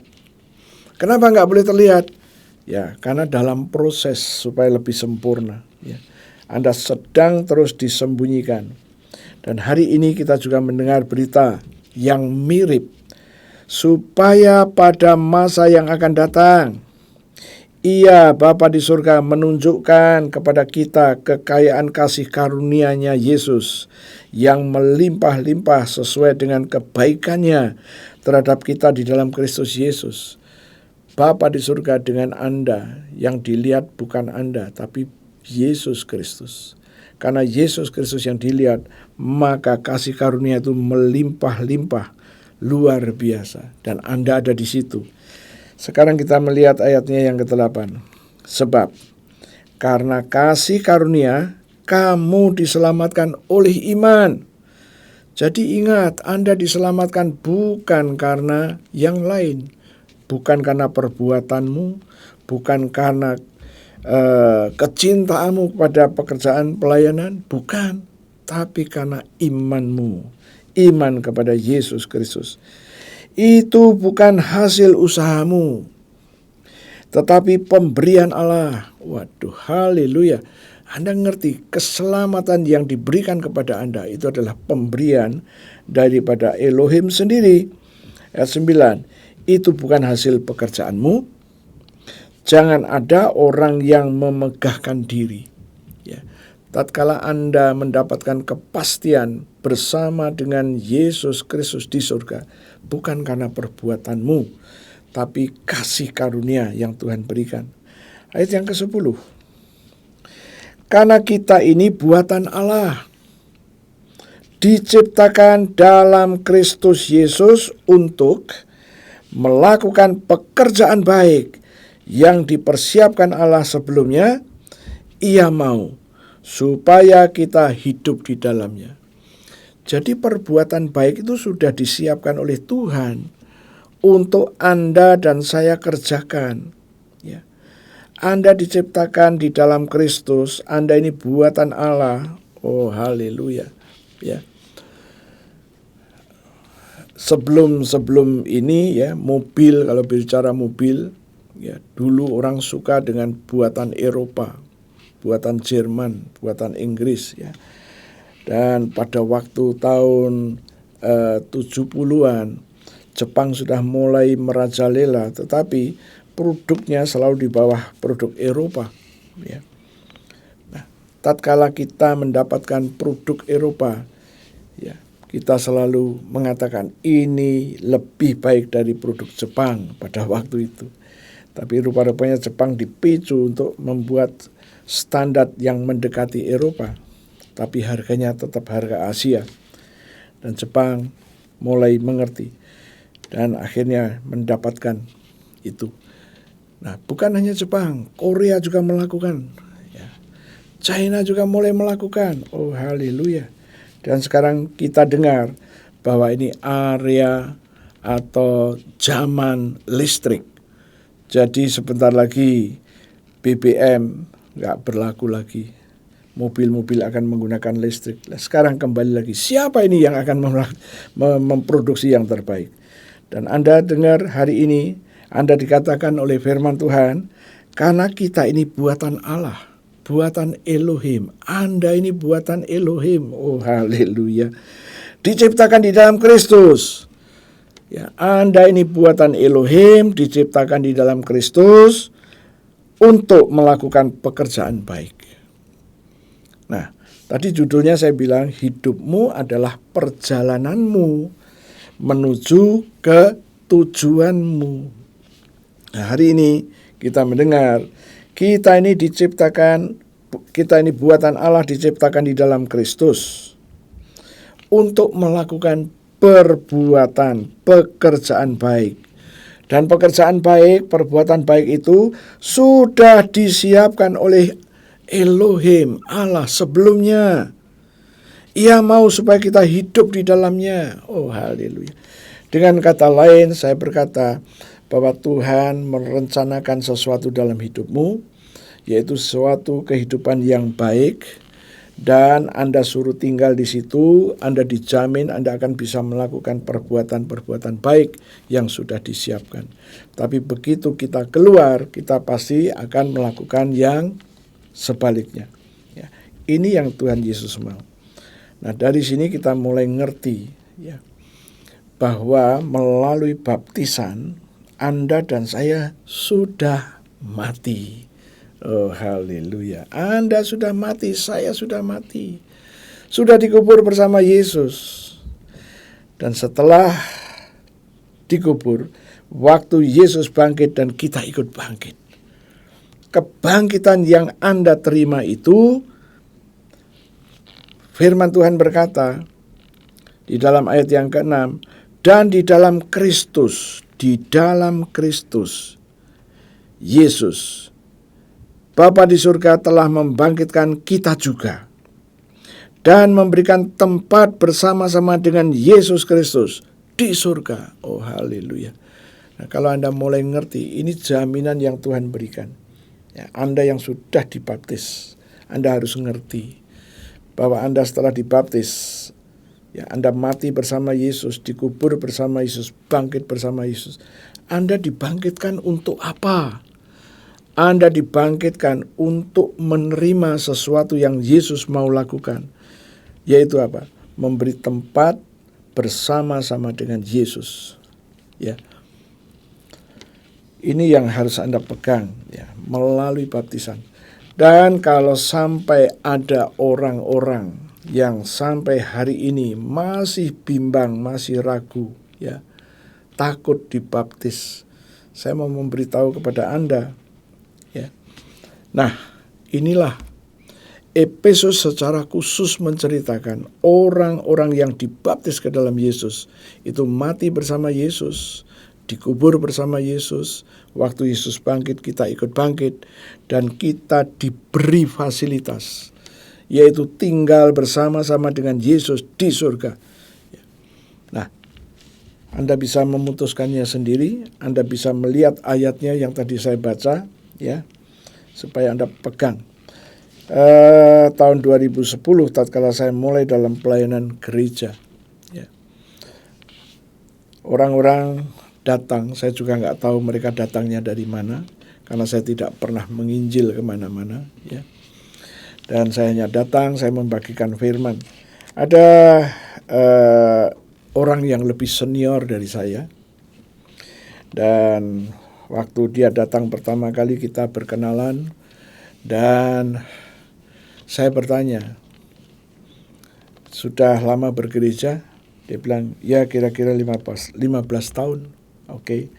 Kenapa nggak boleh terlihat? Ya, karena dalam proses supaya lebih sempurna. Ya. Anda sedang terus disembunyikan. Dan hari ini kita juga mendengar berita yang mirip. Supaya pada masa yang akan datang, Ia, Bapa di surga, menunjukkan kepada kita kekayaan kasih karunia-Nya Yesus yang melimpah-limpah sesuai dengan kebaikannya terhadap kita di dalam Kristus Yesus. Bapa di surga dengan Anda, yang dilihat bukan Anda, tapi Yesus Kristus. Karena Yesus Kristus yang dilihat, maka kasih karunia itu melimpah-limpah, luar biasa. Dan Anda ada di situ. Sekarang kita melihat ayatnya yang ke-8. Sebab karena kasih karunia kamu diselamatkan oleh iman. Jadi ingat, Anda diselamatkan bukan karena yang lain. Bukan karena perbuatanmu, bukan karena kecintaanmu pada pekerjaan pelayanan, bukan. Tapi karena imanmu, iman kepada Yesus Kristus. Itu bukan hasil usahamu, tetapi pemberian Allah. Waduh, haleluya. Anda ngerti, keselamatan yang diberikan kepada Anda itu adalah pemberian daripada Elohim sendiri. Ayat 9, itu bukan hasil pekerjaanmu. Jangan ada orang yang memegahkan diri. Ya. Tatkala Anda mendapatkan kepastian bersama dengan Yesus Kristus di surga, bukan karena perbuatanmu, tapi kasih karunia yang Tuhan berikan. Ayat yang ke-10. Karena kita ini buatan Allah, diciptakan dalam Kristus Yesus untuk melakukan pekerjaan baik yang dipersiapkan Allah sebelumnya. Ia mau supaya kita hidup di dalamnya. Jadi perbuatan baik itu sudah disiapkan oleh Tuhan untuk Anda dan saya kerjakan. Ya. Anda diciptakan di dalam Kristus, Anda ini buatan Allah. Oh, haleluya. Ya. Sebelum ini ya, mobil, kalau bicara mobil, ya dulu orang suka dengan buatan Eropa, buatan Jerman, buatan Inggris ya. Dan pada waktu tahun 70-an Jepang sudah mulai merajalela, tetapi produknya selalu di bawah produk Eropa ya. Nah, tatkala kita mendapatkan produk Eropa ya, kita selalu mengatakan ini lebih baik dari produk Jepang pada waktu itu. Tapi rupa-rupanya Jepang dipicu untuk membuat standar yang mendekati Eropa, tapi harganya tetap harga Asia. Dan Jepang mulai mengerti dan akhirnya mendapatkan itu. Nah, bukan hanya Jepang, Korea juga melakukan ya. China juga mulai melakukan. Oh, haleluya. Dan sekarang kita dengar bahwa ini area atau zaman listrik. Jadi sebentar lagi BBM nggak berlaku lagi. Mobil-mobil akan menggunakan listrik. Sekarang kembali lagi, siapa ini yang akan memproduksi yang terbaik? Dan Anda dengar hari ini, Anda dikatakan oleh firman Tuhan, karena kita ini buatan Allah, buatan Elohim. Anda ini buatan Elohim. Oh, haleluya. Diciptakan di dalam Kristus. Ya, Anda ini buatan Elohim, diciptakan di dalam Kristus untuk melakukan pekerjaan baik. Nah, tadi judulnya saya bilang hidupmu adalah perjalananmu menuju ke tujuanmu. Nah, hari ini kita mendengar kita ini buatan Allah, diciptakan di dalam Kristus untuk melakukan pekerjaan baik. Dan pekerjaan baik, perbuatan baik itu sudah disiapkan oleh Elohim, Allah sebelumnya. Ia mau supaya kita hidup di dalamnya. Oh, haleluya. Dengan kata lain, saya berkata bahwa Tuhan merencanakan sesuatu dalam hidupmu, yaitu suatu kehidupan yang baik, dan Anda suruh tinggal di situ. Anda dijamin Anda akan bisa melakukan perbuatan-perbuatan baik yang sudah disiapkan. Tapi begitu kita keluar, kita pasti akan melakukan yang sebaliknya. Ya, ini yang Tuhan Yesus mau. Nah, dari sini kita mulai ngerti, ya, bahwa melalui baptisan Anda dan saya sudah mati. Oh, haleluya. Anda sudah mati, saya sudah mati. Sudah dikubur bersama Yesus. Dan setelah dikubur, waktu Yesus bangkit dan kita ikut bangkit. Kebangkitan yang Anda terima itu, firman Tuhan berkata di dalam ayat yang ke-6, dan di dalam Kristus, Yesus, Bapa di surga telah membangkitkan kita juga dan memberikan tempat bersama-sama dengan Yesus Kristus di surga. Oh, haleluya. Nah, kalau Anda mulai ngerti, ini jaminan yang Tuhan berikan. Ya, Anda yang sudah dibaptis, Anda harus ngerti bahwa Anda setelah dibaptis, ya, Anda mati bersama Yesus, dikubur bersama Yesus, bangkit bersama Yesus. Anda dibangkitkan untuk apa? Anda dibangkitkan untuk menerima sesuatu yang Yesus mau lakukan, yaitu apa? Memberi tempat bersama-sama dengan Yesus. Ya, ini yang harus Anda pegang, ya, melalui baptisan. Dan kalau sampai ada orang-orang yang sampai hari ini masih bimbang, masih ragu, ya, takut dibaptis, saya mau memberitahu kepada Anda, ya. Nah, inilah Efesus secara khusus menceritakan orang-orang yang dibaptis ke dalam Yesus itu mati bersama Yesus, dikubur bersama Yesus. Waktu Yesus bangkit, kita ikut bangkit, dan kita diberi fasilitas, yaitu tinggal bersama-sama dengan Yesus di surga. Nah, Anda bisa memutuskannya sendiri. Anda bisa melihat ayatnya yang tadi saya baca, ya, supaya Anda pegang. Tahun 2010 tatkala saya mulai dalam pelayanan gereja, ya, orang-orang datang, saya juga nggak tahu mereka datangnya dari mana, karena saya tidak pernah menginjil kemana-mana, ya. Dan saya hanya datang, saya membagikan firman. Ada orang yang lebih senior dari saya, dan waktu dia datang pertama kali kita berkenalan, dan saya bertanya, sudah lama bergereja? Dia bilang, ya kira-kira 15 tahun. Oke,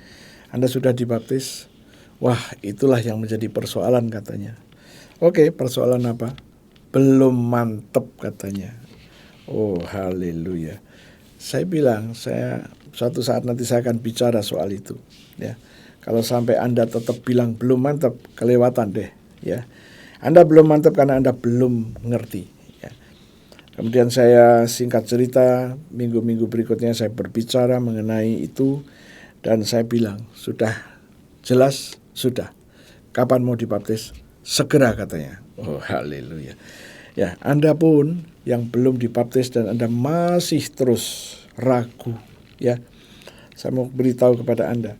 Anda sudah dibaptis? Wah, itulah yang menjadi persoalan katanya. Oke, persoalan apa? Belum mantep katanya. Oh, haleluya. Saya bilang, suatu saat nanti saya akan bicara soal itu. Ya, kalau sampai Anda tetap bilang belum mantep, kelewatan deh. Ya, Anda belum mantep karena Anda belum ngerti. Ya. Kemudian saya singkat cerita, minggu-minggu berikutnya saya berbicara mengenai itu. Dan saya bilang, sudah jelas, sudah. Kapan mau dibaptis? Segera katanya. Oh, haleluya. Ya, Anda pun yang belum dibaptis dan Anda masih terus ragu, ya. Saya mau beritahu kepada Anda.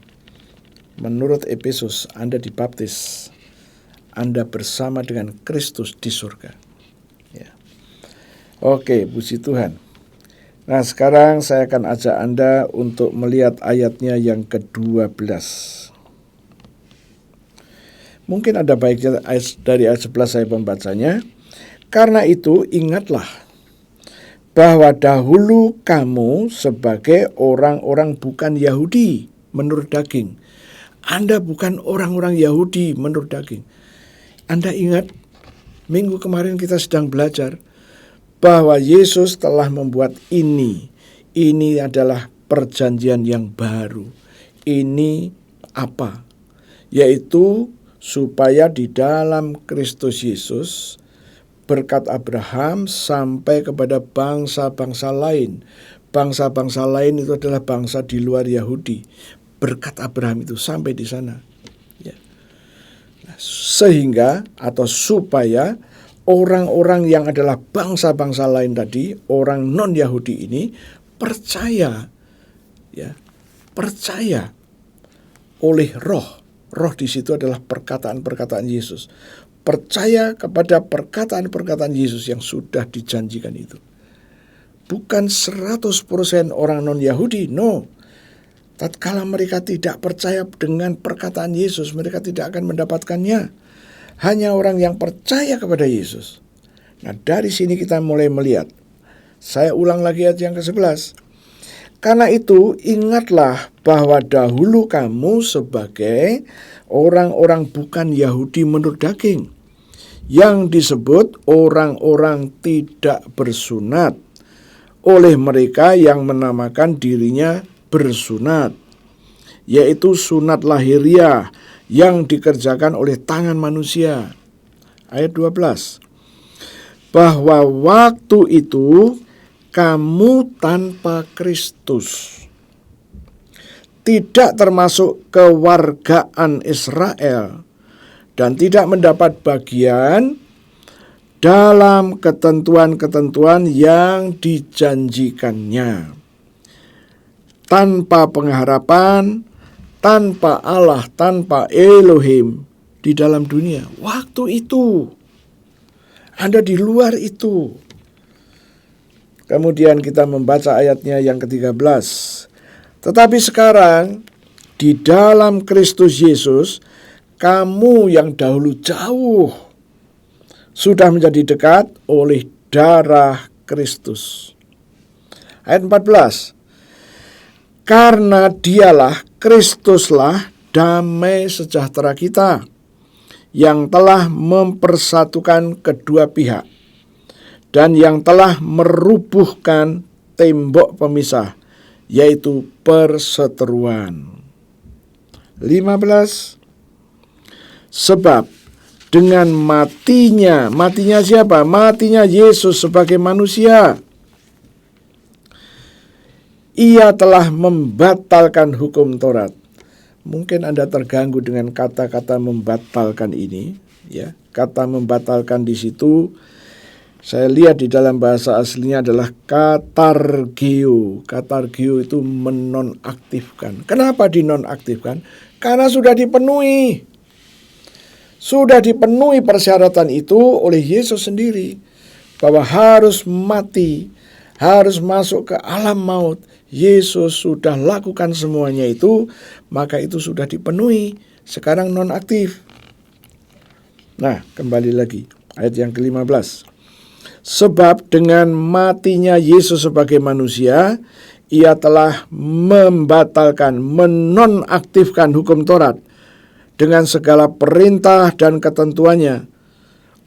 Menurut Efesus, Anda dibaptis, Anda bersama dengan Kristus di surga. Ya. Oke, puji Tuhan. Nah, sekarang saya akan ajak Anda untuk melihat ayatnya yang ke-12. Mungkin ada baiknya dari ayat 11 saya membacanya. Karena itu ingatlah bahwa dahulu kamu sebagai orang-orang bukan Yahudi menurut daging. Anda bukan orang-orang Yahudi menurut daging. Anda ingat minggu kemarin kita sedang belajar bahwa Yesus telah membuat ini adalah perjanjian yang baru. Ini apa? Yaitu supaya di dalam Kristus Yesus berkat Abraham sampai kepada bangsa-bangsa lain. Bangsa-bangsa lain itu adalah bangsa di luar Yahudi. Berkat Abraham itu sampai di sana. Ya. Sehingga atau supaya orang-orang yang adalah bangsa-bangsa lain tadi, orang non-Yahudi ini percaya, ya, percaya oleh Roh. Roh di situ adalah perkataan-perkataan Yesus. Percaya kepada perkataan-perkataan Yesus yang sudah dijanjikan itu. Bukan 100% orang non-Yahudi, no. Tatkala mereka tidak percaya dengan perkataan Yesus, mereka tidak akan mendapatkannya. Hanya orang yang percaya kepada Yesus. Nah, dari sini kita mulai melihat. Saya ulang lagi ayat yang ke-11. Karena itu, ingatlah bahwa dahulu kamu sebagai orang-orang bukan Yahudi menurut daging, yang disebut orang-orang tidak bersunat oleh mereka yang menamakan dirinya bersunat, yaitu sunat lahiriah yang dikerjakan oleh tangan manusia. Ayat 12. Bahwa waktu itu kamu tanpa Kristus, tidak termasuk kewargaan Israel, dan tidak mendapat bagian dalam ketentuan-ketentuan yang dijanjikannya, tanpa pengharapan, tanpa Allah, tanpa Elohim di dalam dunia. Waktu itu Anda di luar itu. Kemudian kita membaca ayatnya yang ke-13. Tetapi sekarang di dalam Kristus Yesus, kamu yang dahulu jauh sudah menjadi dekat oleh darah Kristus. Ayat 14. Karena dialah, Kristuslah damai sejahtera kita, yang telah mempersatukan kedua pihak, dan yang telah merubuhkan tembok pemisah, yaitu perseteruan. 15. Sebab dengan matinya siapa? Matinya Yesus sebagai manusia, Ia telah membatalkan hukum Taurat. Mungkin Anda terganggu dengan kata-kata membatalkan ini, ya. Kata membatalkan di situ saya lihat di dalam bahasa aslinya adalah katargeo. Katargeo itu menonaktifkan. Kenapa dinonaktifkan? Karena sudah dipenuhi. Sudah dipenuhi persyaratan itu oleh Yesus sendiri. Bahwa harus mati, harus masuk ke alam maut. Yesus sudah lakukan semuanya itu, maka itu sudah dipenuhi. Sekarang nonaktif. Nah, kembali lagi. Ayat yang ke-15. Sebab dengan matinya Yesus sebagai manusia, Ia telah membatalkan, menonaktifkan hukum Taurat dengan segala perintah dan ketentuannya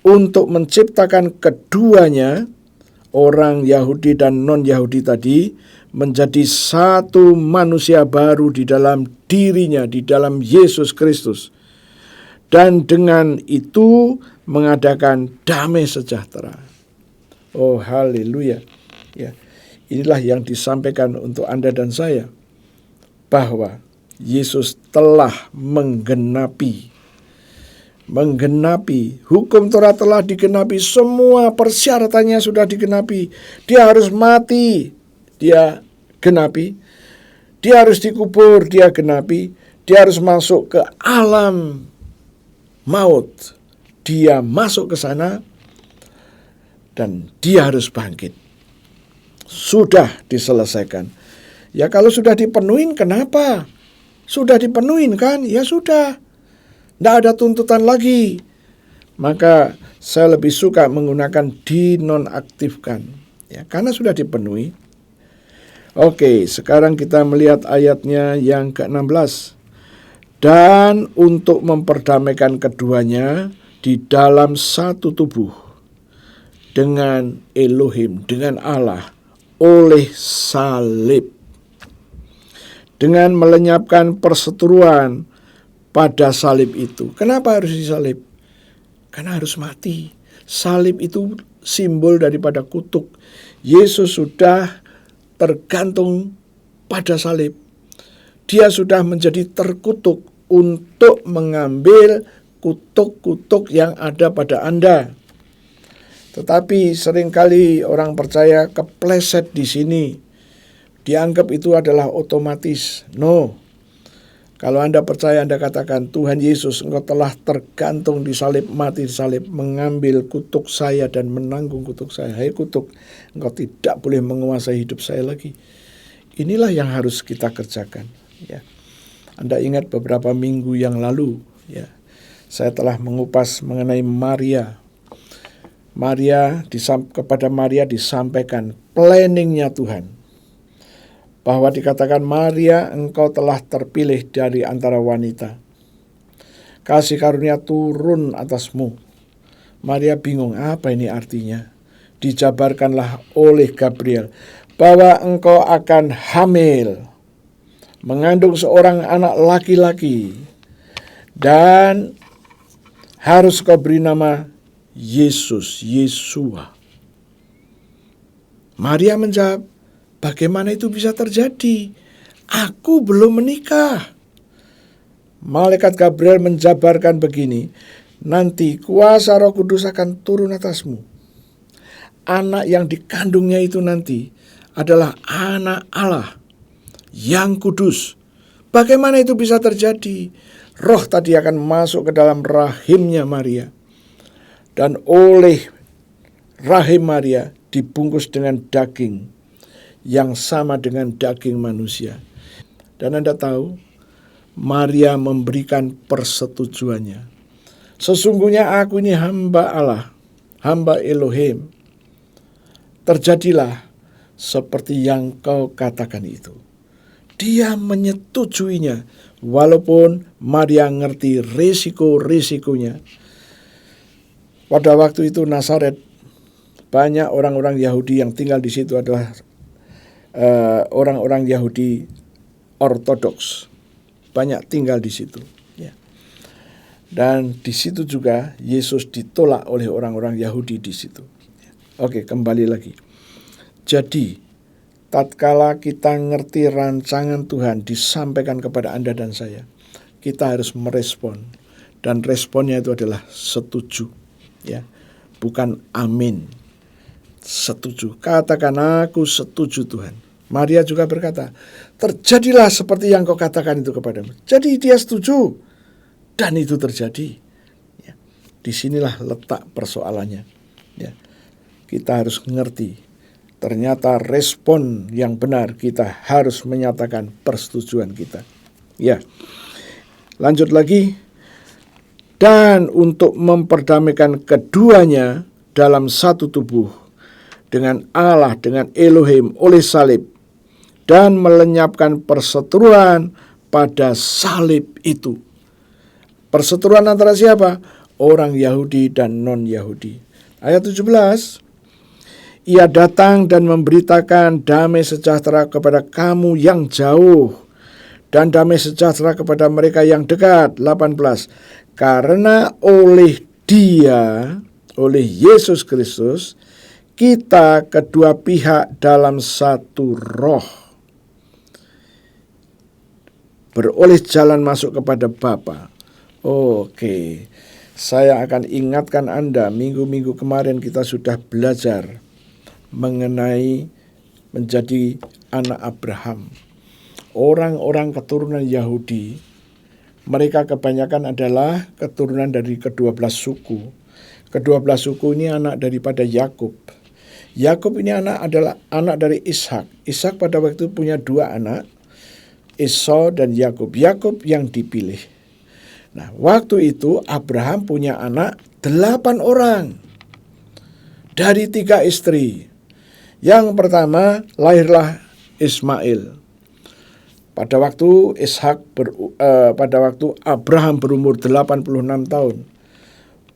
untuk menciptakan keduanya, orang Yahudi dan non-Yahudi tadi, menjadi satu manusia baru di dalam dirinya, di dalam Yesus Kristus. Dan dengan itu mengadakan damai sejahtera. Oh, haleluya. Ya. Inilah yang disampaikan untuk Anda dan saya, bahwa Yesus telah menggenapi hukum Taurat, telah digenapi, semua persyaratannya sudah digenapi. Dia harus mati, dia genapi. Dia harus dikubur, dia genapi. Dia harus masuk ke alam maut, dia masuk ke sana. Dan dia harus bangkit. Sudah diselesaikan. Ya kalau sudah dipenuhin, kenapa? Sudah dipenuhin kan? Ya sudah. Tidak ada tuntutan lagi. Maka saya lebih suka menggunakan dinonaktifkan. Ya, karena sudah dipenuhi. Oke, sekarang kita melihat ayatnya yang ke-16. Dan untuk memperdamaikan keduanya di dalam satu tubuh, dengan Elohim, dengan Allah, oleh salib, dengan melenyapkan perseteruan, pada salib itu. Kenapa harus disalib? Karena harus mati. Salib itu simbol daripada kutuk. Yesus sudah tergantung pada salib. Dia sudah menjadi terkutuk untuk mengambil kutuk-kutuk yang ada pada Anda. Tetapi seringkali orang percaya kepleset di sini. Dianggap itu adalah otomatis. No. Kalau Anda percaya, Anda katakan, Tuhan Yesus, Engkau telah tergantung di salib, mati di salib, mengambil kutuk saya dan menanggung kutuk saya. Hai kutuk, Engkau tidak boleh menguasai hidup saya lagi. Inilah yang harus kita kerjakan. Ya. Anda ingat beberapa minggu yang lalu, ya, saya telah mengupas mengenai Maria. Kepada Maria disampaikan planningnya Tuhan. Bahwa dikatakan, Maria, engkau telah terpilih dari antara wanita. Kasih karunia turun atasmu. Maria bingung, apa ini artinya? Dijabarkanlah oleh Gabriel bahwa engkau akan hamil, mengandung seorang anak laki-laki, dan harus kau beri nama Yesus, Yesua. Maria menjawab, bagaimana itu bisa terjadi? Aku belum menikah. Malaikat Gabriel menjabarkan begini, nanti kuasa Roh Kudus akan turun atasmu. Anak yang dikandungnya itu nanti adalah anak Allah yang kudus. Bagaimana itu bisa terjadi? Roh tadi akan masuk ke dalam rahimnya Maria. Dan oleh rahim Maria dibungkus dengan daging yang sama dengan daging manusia. Dan Anda tahu, Maria memberikan persetujuannya. Sesungguhnya aku ini hamba Allah, hamba Elohim. Terjadilah seperti yang kau katakan itu. Dia menyetujuinya, walaupun Maria ngerti risiko-risikonya. Pada waktu itu Nazaret, banyak orang-orang Yahudi yang tinggal di situ adalah orang-orang Yahudi Ortodoks, banyak tinggal di situ. Ya. Dan di situ juga Yesus ditolak oleh orang-orang Yahudi di situ. Oke, kembali lagi. Jadi, tatkala kita ngerti rancangan Tuhan disampaikan kepada Anda dan saya, kita harus merespon. Dan responnya itu adalah setuju. Ya, bukan amin. Setuju. Katakan, aku setuju Tuhan. Maria juga berkata, terjadilah seperti yang kau katakan itu kepadamu. Jadi dia setuju. Dan itu terjadi. Ya. Disinilah letak persoalannya. Ya. Kita harus mengerti. Ternyata respon yang benar, kita harus menyatakan persetujuan kita. Ya. Lanjut lagi. Dan untuk memperdamaikan keduanya dalam satu tubuh, dengan Allah, dengan Elohim oleh salib, dan melenyapkan perseteruan pada salib itu. Perseteruan antara siapa? Orang Yahudi dan non-Yahudi. Ayat 17. Ia datang dan memberitakan damai sejahtera kepada kamu yang jauh, dan damai sejahtera kepada mereka yang dekat. 18. Karena oleh Dia, oleh Yesus Kristus, kita kedua pihak dalam satu roh beroleh jalan masuk kepada Bapa. Oke, saya akan ingatkan Anda, minggu-minggu kemarin kita sudah belajar mengenai menjadi anak Abraham. Orang-orang keturunan Yahudi, mereka kebanyakan adalah keturunan dari ke-12 suku. Ke-12 suku ini anak daripada Yakub. Yakub ini adalah anak dari Ishak. Ishak pada waktu itu punya 2 anak, Esau dan Yakub. Yakub yang dipilih. Nah, waktu itu Abraham punya anak 8 orang dari 3 istri. Yang pertama lahirlah Ismail. Pada waktu Abraham berumur 86 tahun.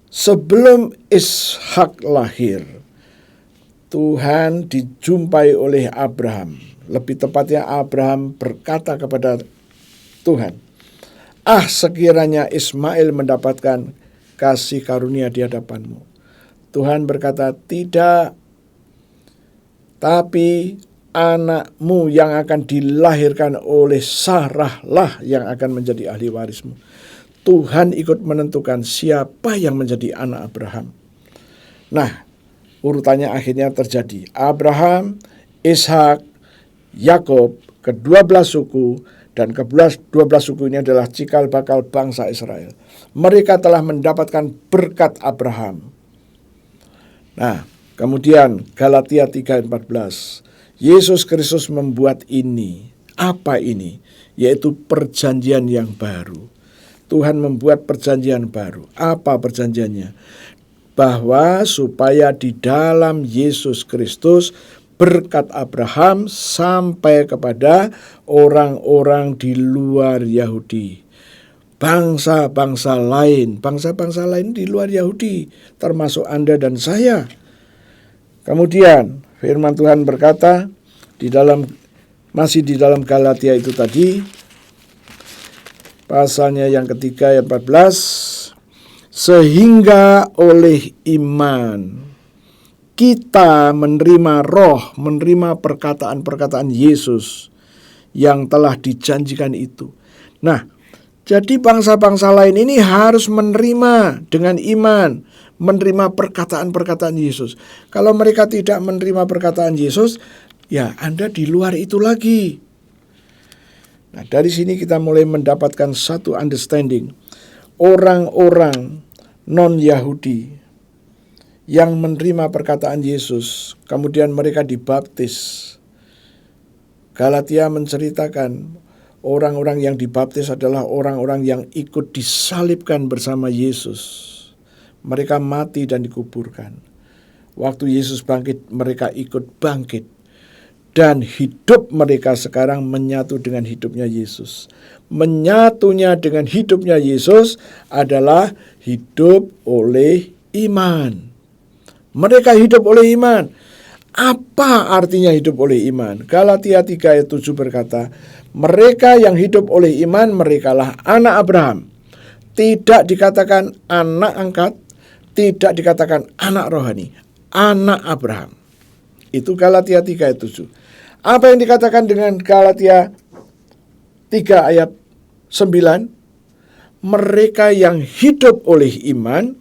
Sebelum Ishak lahir, Tuhan dijumpai oleh Abraham. Lebih tepatnya Abraham berkata kepada Tuhan, sekiranya Ismail mendapatkan kasih karunia di hadapanmu. Tuhan berkata, tidak, tapi anakmu yang akan dilahirkan oleh Sarah lah yang akan menjadi ahli warismu. Tuhan ikut menentukan siapa yang menjadi anak Abraham. Nah, urutannya akhirnya terjadi. Abraham, Ishak, Yakub, ke-12 suku, dan ke-12 suku ini adalah cikal bakal bangsa Israel. Mereka telah mendapatkan berkat Abraham. Nah, kemudian Galatia 3:14. Yesus Kristus membuat ini. Apa ini? Yaitu perjanjian yang baru. Tuhan membuat perjanjian baru. Apa perjanjiannya? Bahwa supaya di dalam Yesus Kristus berkat Abraham sampai kepada orang-orang di luar Yahudi. Bangsa-bangsa lain di luar Yahudi, termasuk Anda dan saya. Kemudian firman Tuhan berkata masih di dalam Galatia itu tadi, pasalnya yang ketiga ayat 14, sehingga oleh iman kita menerima roh, menerima perkataan-perkataan Yesus yang telah dijanjikan itu. Nah, jadi bangsa-bangsa lain ini harus menerima dengan iman, menerima perkataan-perkataan Yesus. Kalau mereka tidak menerima perkataan Yesus, ya Anda di luar itu lagi. Nah, dari sini kita mulai mendapatkan satu understanding. Orang-orang non-Yahudi yang menerima perkataan Yesus, kemudian mereka dibaptis. Galatia menceritakan orang-orang yang dibaptis adalah orang-orang yang ikut disalibkan bersama Yesus. Mereka mati dan dikuburkan. Waktu Yesus bangkit, mereka ikut bangkit. Dan hidup mereka sekarang menyatu dengan hidupnya Yesus. Menyatunya dengan hidupnya Yesus adalah hidup oleh iman. Mereka hidup oleh iman. Apa artinya hidup oleh iman? Galatia 3 ayat 7 berkata, mereka yang hidup oleh iman, merekalah anak Abraham. Tidak dikatakan anak angkat, tidak dikatakan anak rohani, anak Abraham. Itu Galatia 3 ayat 7. Apa yang dikatakan dengan Galatia 3 ayat 9? Mereka yang hidup oleh iman,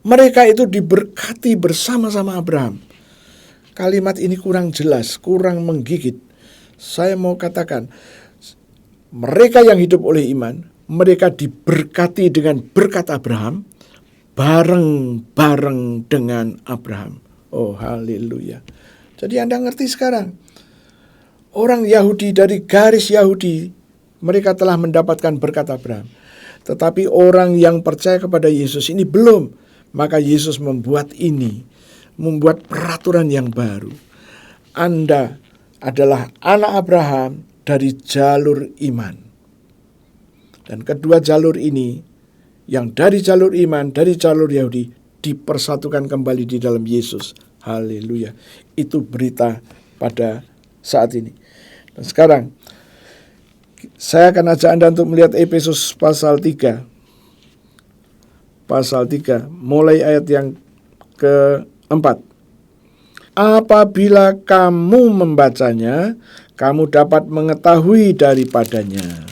mereka itu diberkati bersama-sama Abraham. Kalimat ini kurang jelas, kurang menggigit. Saya mau katakan, mereka yang hidup oleh iman, mereka diberkati dengan berkat Abraham, bareng-bareng dengan Abraham. Oh, haleluya. Jadi Anda ngerti sekarang. Orang Yahudi dari garis Yahudi, mereka telah mendapatkan berkat Abraham. Tetapi orang yang percaya kepada Yesus ini belum. Maka Yesus membuat peraturan yang baru. Anda adalah anak Abraham dari jalur iman. Dan kedua jalur ini, yang dari jalur iman, dari jalur Yahudi, dipersatukan kembali di dalam Yesus. Haleluya. Itu berita pada saat ini. Dan sekarang, saya akan ajak Anda untuk melihat Efesus pasal 3. Pasal 3, mulai ayat yang ke-4. Apabila kamu membacanya, kamu dapat mengetahui daripadanya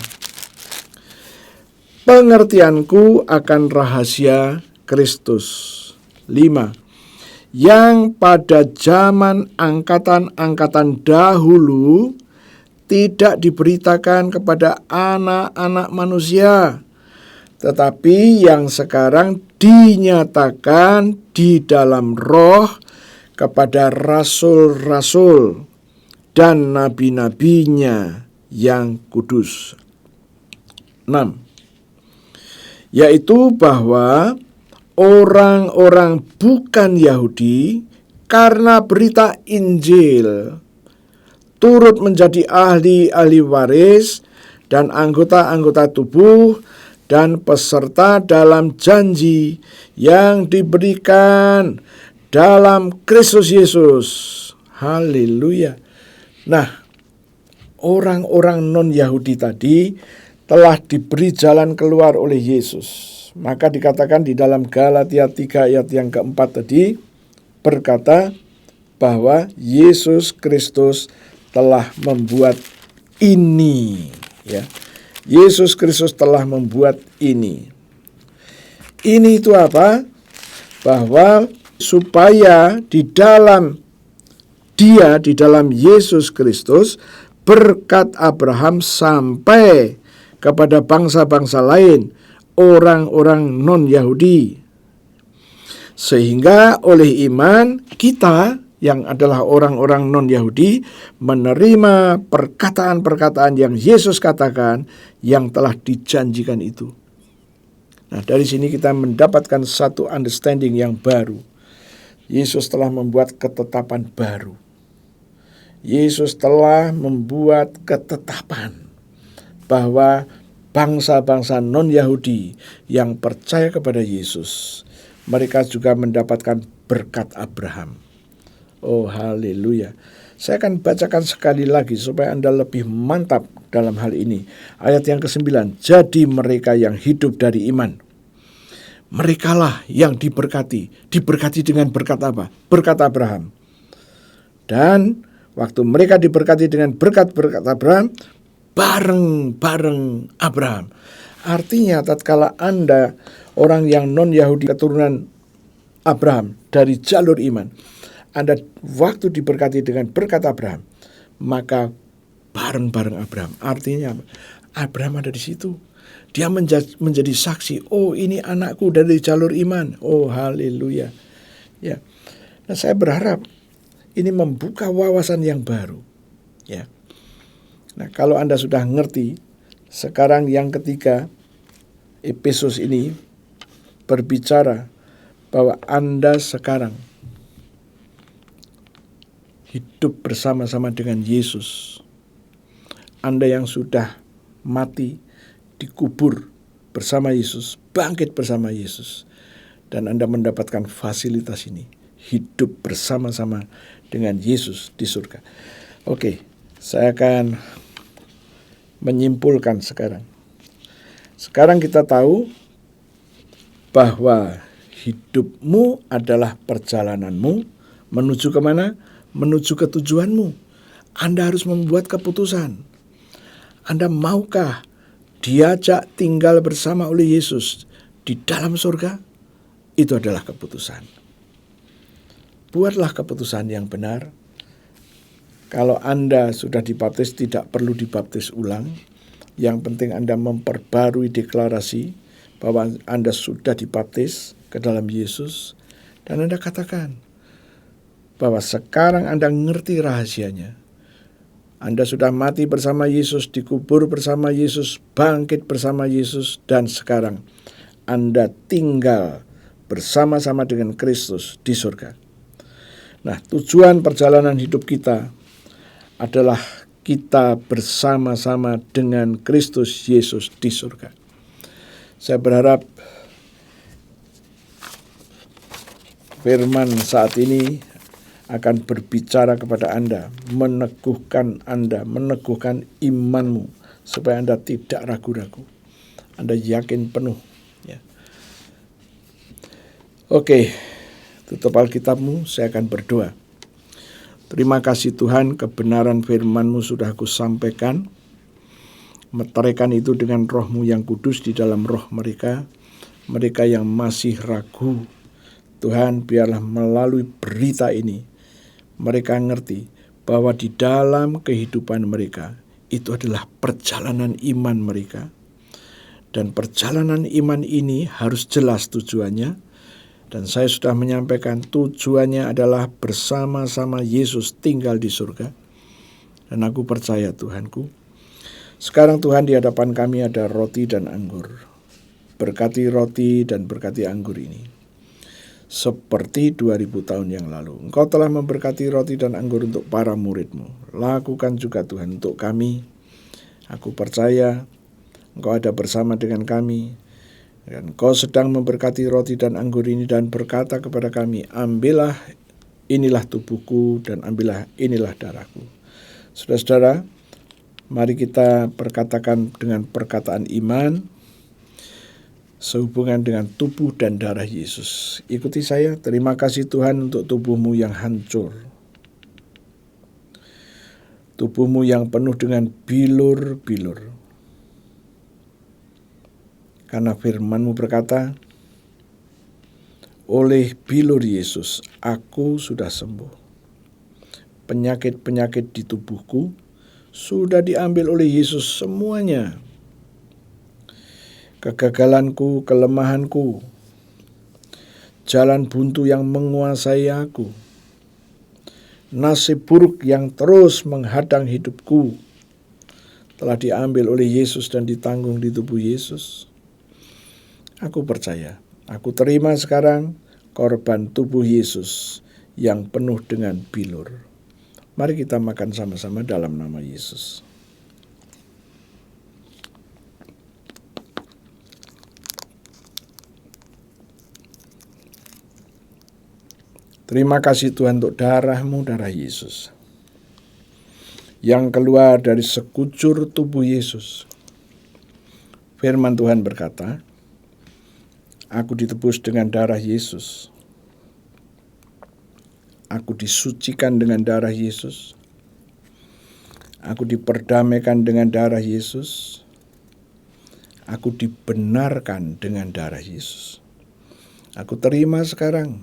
pengertianku akan rahasia Kristus. 5. Yang pada zaman angkatan-angkatan dahulu tidak diberitakan kepada anak-anak manusia, tetapi yang sekarang dinyatakan di dalam roh kepada rasul-rasul dan nabi-nabinya yang kudus. 6. Yaitu bahwa orang-orang bukan Yahudi karena berita Injil turut menjadi ahli-ahli waris dan anggota-anggota tubuh dan peserta dalam janji yang diberikan dalam Kristus Yesus. Haleluya. Nah, orang-orang non-Yahudi tadi telah diberi jalan keluar oleh Yesus. Maka dikatakan di dalam Galatia 3 ayat yang keempat tadi, berkata bahwa Yesus Kristus telah membuat ini. Ya. Yesus Kristus telah membuat ini. Ini itu apa? Bahwa supaya di dalam Dia, di dalam Yesus Kristus, berkat Abraham sampai kepada bangsa-bangsa lain, orang-orang non-Yahudi. Sehingga oleh iman kita yang adalah orang-orang non-Yahudi menerima perkataan-perkataan yang Yesus katakan yang telah dijanjikan itu. Nah, dari sini kita mendapatkan satu understanding yang baru. Yesus telah membuat ketetapan baru. Yesus telah membuat ketetapan bahwa bangsa-bangsa non-Yahudi yang percaya kepada Yesus, mereka juga mendapatkan berkat Abraham. Oh, haleluya. Saya akan bacakan sekali lagi supaya Anda lebih mantap dalam hal ini. Ayat yang ke-9. Jadi mereka yang hidup dari iman, merekalah yang diberkati. Diberkati dengan berkat apa? Berkat Abraham. Dan waktu mereka diberkati dengan berkat-berkat Abraham, bareng-bareng Abraham. Artinya tatkala Anda orang yang non-Yahudi keturunan Abraham dari jalur iman, Anda waktu diberkati dengan berkat Abraham, maka bareng-bareng Abraham. Artinya Abraham ada di situ. Dia menjadi saksi. Oh, ini anakku dari jalur iman. Oh, haleluya. Ya. Nah, saya berharap ini membuka wawasan yang baru. Ya. Nah, kalau Anda sudah ngerti, sekarang yang ketiga, Efesus ini berbicara bahwa Anda sekarang hidup bersama-sama dengan Yesus. Anda yang sudah mati, dikubur bersama Yesus, bangkit bersama Yesus. Dan Anda mendapatkan fasilitas ini, hidup bersama-sama dengan Yesus di surga. Oke, saya akan menyimpulkan sekarang. Sekarang kita tahu bahwa hidupmu adalah perjalananmu menuju kemana? Menuju ke tujuanmu. Anda harus membuat keputusan. Anda maukah diajak tinggal bersama oleh Yesus di dalam surga? Itu adalah keputusan. Buatlah keputusan yang benar. Kalau Anda sudah dibaptis, tidak perlu dibaptis ulang. Yang penting Anda memperbarui deklarasi bahwa Anda sudah dibaptis ke dalam Yesus. Dan Anda katakan bahwa sekarang Anda ngerti rahasianya. Anda sudah mati bersama Yesus, dikubur bersama Yesus, bangkit bersama Yesus, dan sekarang Anda tinggal bersama-sama dengan Kristus di surga. Nah, tujuan perjalanan hidup kita adalah kita bersama-sama dengan Kristus Yesus di surga. Saya berharap firman saat ini akan berbicara kepada Anda, meneguhkan Anda, meneguhkan imanmu, supaya Anda tidak ragu-ragu. Anda yakin penuh. Ya. Oke, tutup Alkitabmu, saya akan berdoa. Terima kasih Tuhan, kebenaran firman-Mu sudah aku sampaikan. Meteraikan itu dengan roh-Mu yang kudus di dalam roh mereka. Mereka yang masih ragu, Tuhan, biarlah melalui berita ini, mereka ngerti bahwa di dalam kehidupan mereka, itu adalah perjalanan iman mereka. Dan perjalanan iman ini harus jelas tujuannya. Dan saya sudah menyampaikan tujuannya adalah bersama-sama Yesus tinggal di surga. Dan aku percaya Tuhanku. Sekarang Tuhan, di hadapan kami ada roti dan anggur. Berkati roti dan berkati anggur ini. Seperti 2000 tahun yang lalu. Engkau telah memberkati roti dan anggur untuk para murid-Mu. Lakukan juga Tuhan untuk kami. Aku percaya Engkau ada bersama dengan kami. Dan Kau sedang memberkati roti dan anggur ini dan berkata kepada kami, ambillah inilah tubuhku dan ambillah inilah darahku. Saudara-saudara, Mari kita perkatakan dengan perkataan iman sehubungan dengan tubuh dan darah Yesus. Ikuti saya. Terima kasih Tuhan untuk tubuhmu yang hancur, tubuhmu yang penuh dengan bilur-bilur. Karena firman-Mu berkata, oleh bilur Yesus aku sudah sembuh. Penyakit-penyakit di tubuhku sudah diambil oleh Yesus semuanya. Kegagalanku, kelemahanku, jalan buntu yang menguasai aku, nasib buruk yang terus menghadang hidupku telah diambil oleh Yesus dan ditanggung di tubuh Yesus. Aku percaya, aku terima sekarang korban tubuh Yesus yang penuh dengan bilur. Mari kita makan sama-sama dalam nama Yesus. Terima kasih Tuhan untuk darah-Mu, darah Yesus, yang keluar dari sekujur tubuh Yesus. Firman Tuhan berkata, aku ditebus dengan darah Yesus. Aku disucikan dengan darah Yesus. Aku diperdamaikan dengan darah Yesus. Aku dibenarkan dengan darah Yesus. Aku terima sekarang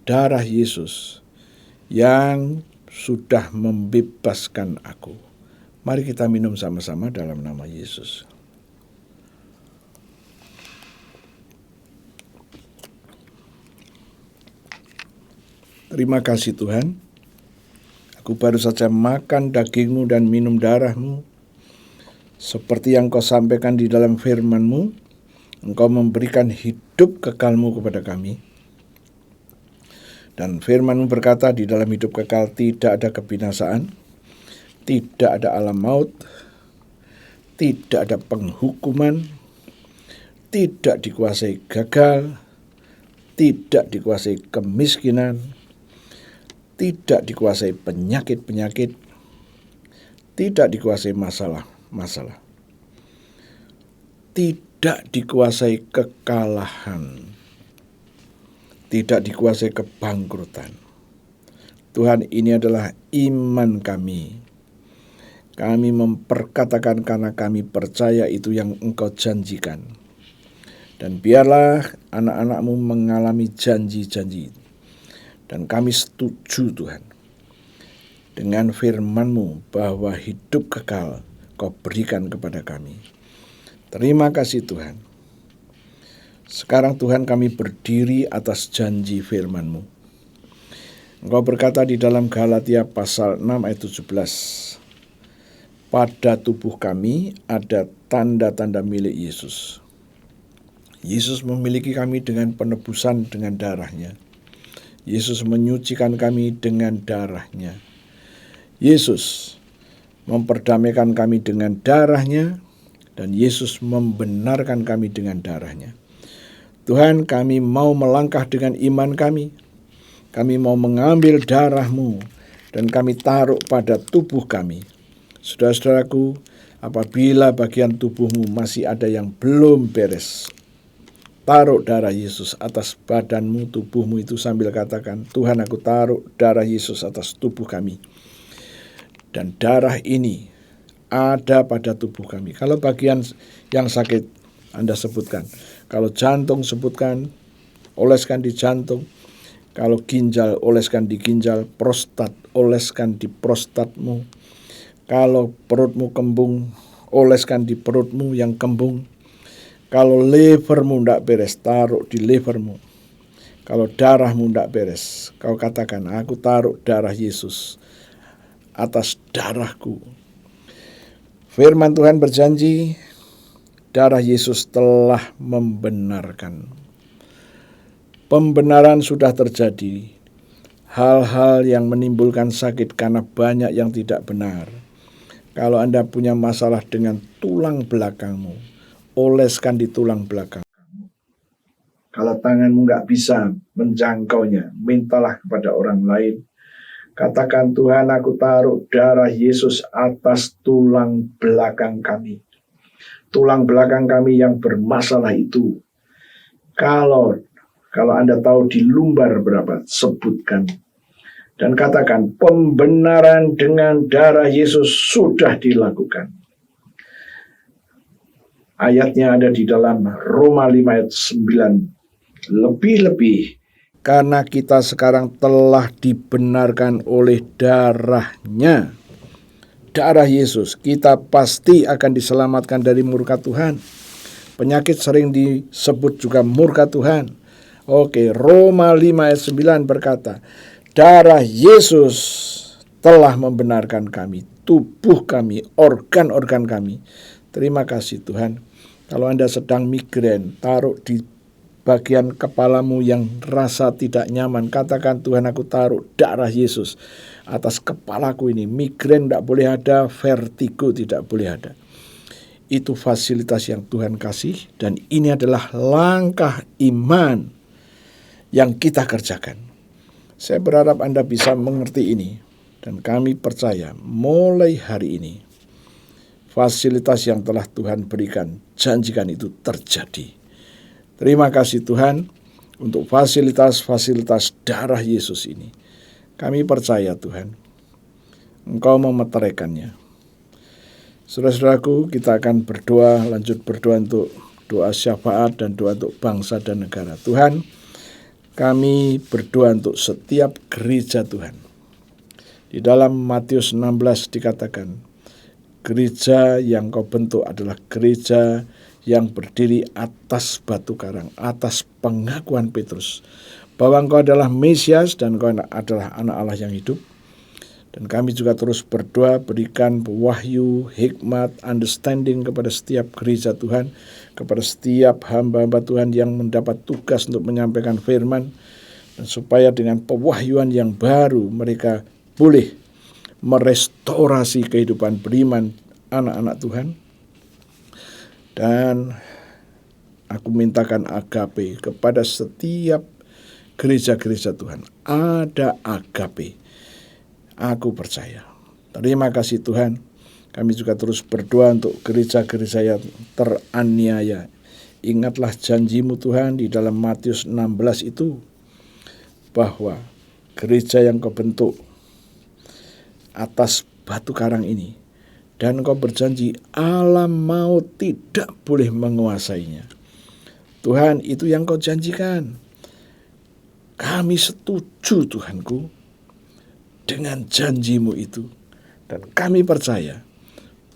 darah Yesus yang sudah membebaskan aku. Mari kita minum sama-sama dalam nama Yesus. Terima kasih Tuhan. Aku baru saja makan daging-Mu dan minum darah-Mu. Seperti yang Kau sampaikan di dalam firman-Mu, Engkau memberikan hidup kekal-Mu kepada kami. Dan firman-Mu berkata di dalam hidup kekal tidak ada kebinasaan, tidak ada alam maut, tidak ada penghukuman, tidak dikuasai gagal, tidak dikuasai kemiskinan, tidak dikuasai penyakit-penyakit, tidak dikuasai masalah-masalah, tidak dikuasai kekalahan, tidak dikuasai kebangkrutan. Tuhan, ini adalah iman kami. Kami memperkatakan karena kami percaya itu yang Engkau janjikan. Dan biarlah anak-anak-Mu mengalami janji-janji. Dan kami setuju Tuhan dengan firman-Mu bahwa hidup kekal Kau berikan kepada kami. Terima kasih Tuhan. Sekarang Tuhan kami berdiri atas janji firman-Mu. Engkau berkata di dalam Galatia pasal 6 ayat 17. Pada tubuh kami ada tanda-tanda milik Yesus. Yesus memiliki kami dengan penebusan dengan darah-Nya. Yesus menyucikan kami dengan darah-Nya. Yesus memperdamaikan kami dengan darah-Nya. Dan Yesus membenarkan kami dengan darah-Nya. Tuhan, kami mau melangkah dengan iman kami. Kami mau mengambil darah-Mu dan kami taruh pada tubuh kami. Saudara-saudaraku, apabila bagian tubuhmu masih ada yang belum beres, taruh darah Yesus atas badanmu, tubuhmu itu sambil katakan, Tuhan, aku taruh darah Yesus atas tubuh kami. Dan darah ini ada pada tubuh kami. Kalau bagian yang sakit, Anda sebutkan. Kalau jantung, sebutkan, oleskan di jantung. Kalau ginjal, oleskan di ginjal. Prostat, oleskan di prostatmu. Kalau perutmu kembung, oleskan di perutmu yang kembung. Kalau livermu tidak beres, taruh di livermu. Kalau darahmu tidak beres, kau katakan, aku taruh darah Yesus atas darahku. Firman Tuhan berjanji, darah Yesus telah membenarkan. Pembenaran sudah terjadi. Hal-hal yang menimbulkan sakit karena banyak yang tidak benar. Kalau Anda punya masalah dengan tulang belakangmu, oleskan di tulang belakang. Kalau tanganmu nggak bisa menjangkaunya, mintalah kepada orang lain. Katakan, Tuhan, aku taruh darah Yesus atas tulang belakang kami. Tulang belakang kami yang bermasalah itu. Kalau Anda tahu di lumbar berapa, sebutkan. Dan katakan, pembenaran dengan darah Yesus sudah dilakukan. Ayatnya ada di dalam Roma 5 ayat 9. Lebih-lebih karena kita sekarang telah dibenarkan oleh darahnya, darah Yesus, kita pasti akan diselamatkan dari murka Tuhan. Penyakit sering disebut juga murka Tuhan. Oke, Roma 5 ayat 9 berkata, darah Yesus telah membenarkan kami, tubuh kami, organ-organ kami. Terima kasih Tuhan. Kalau Anda sedang migrain, taruh di bagian kepalamu yang rasa tidak nyaman, katakan, Tuhan, aku taruh darah Yesus atas kepalaku ini. Migrain tidak boleh ada, vertigo tidak boleh ada. Itu fasilitas yang Tuhan kasih, dan ini adalah langkah iman yang kita kerjakan. Saya berharap Anda bisa mengerti ini, dan kami percaya mulai hari ini fasilitas yang telah Tuhan berikan, janjikan itu terjadi. Terima kasih Tuhan untuk fasilitas-fasilitas darah Yesus ini. Kami percaya Tuhan, Engkau memeteraikannya. Saudara-saudaraku, kita akan berdoa, lanjut berdoa untuk doa syafaat dan doa untuk bangsa dan negara. Tuhan, kami berdoa untuk setiap gereja Tuhan. Di dalam Matius 16 dikatakan, gereja yang Kau bentuk adalah gereja yang berdiri atas batu karang, atas pengakuan Petrus, bahwa Engkau adalah Mesias dan Engkau adalah anak Allah yang hidup. Dan kami juga terus berdoa, berikan wahyu, hikmat, understanding kepada setiap gereja Tuhan, kepada setiap hamba-hamba Tuhan yang mendapat tugas untuk menyampaikan firman, dan supaya dengan pewahyuan yang baru mereka boleh merestorasi kehidupan beriman anak-anak Tuhan. Dan aku mintakan agape kepada setiap gereja-gereja Tuhan. Ada agape. Aku percaya. Terima kasih Tuhan. Kami juga terus berdoa untuk gereja-gereja yang teraniaya. Ingatlah janjimu Tuhan di dalam Matius 16 itu, bahwa gereja yang Kau bentuk atas batu karang ini, dan Kau berjanji alam maut tidak boleh menguasainya. Tuhan, itu yang Kau janjikan. Kami setuju Tuhanku dengan janjimu itu. Dan kami percaya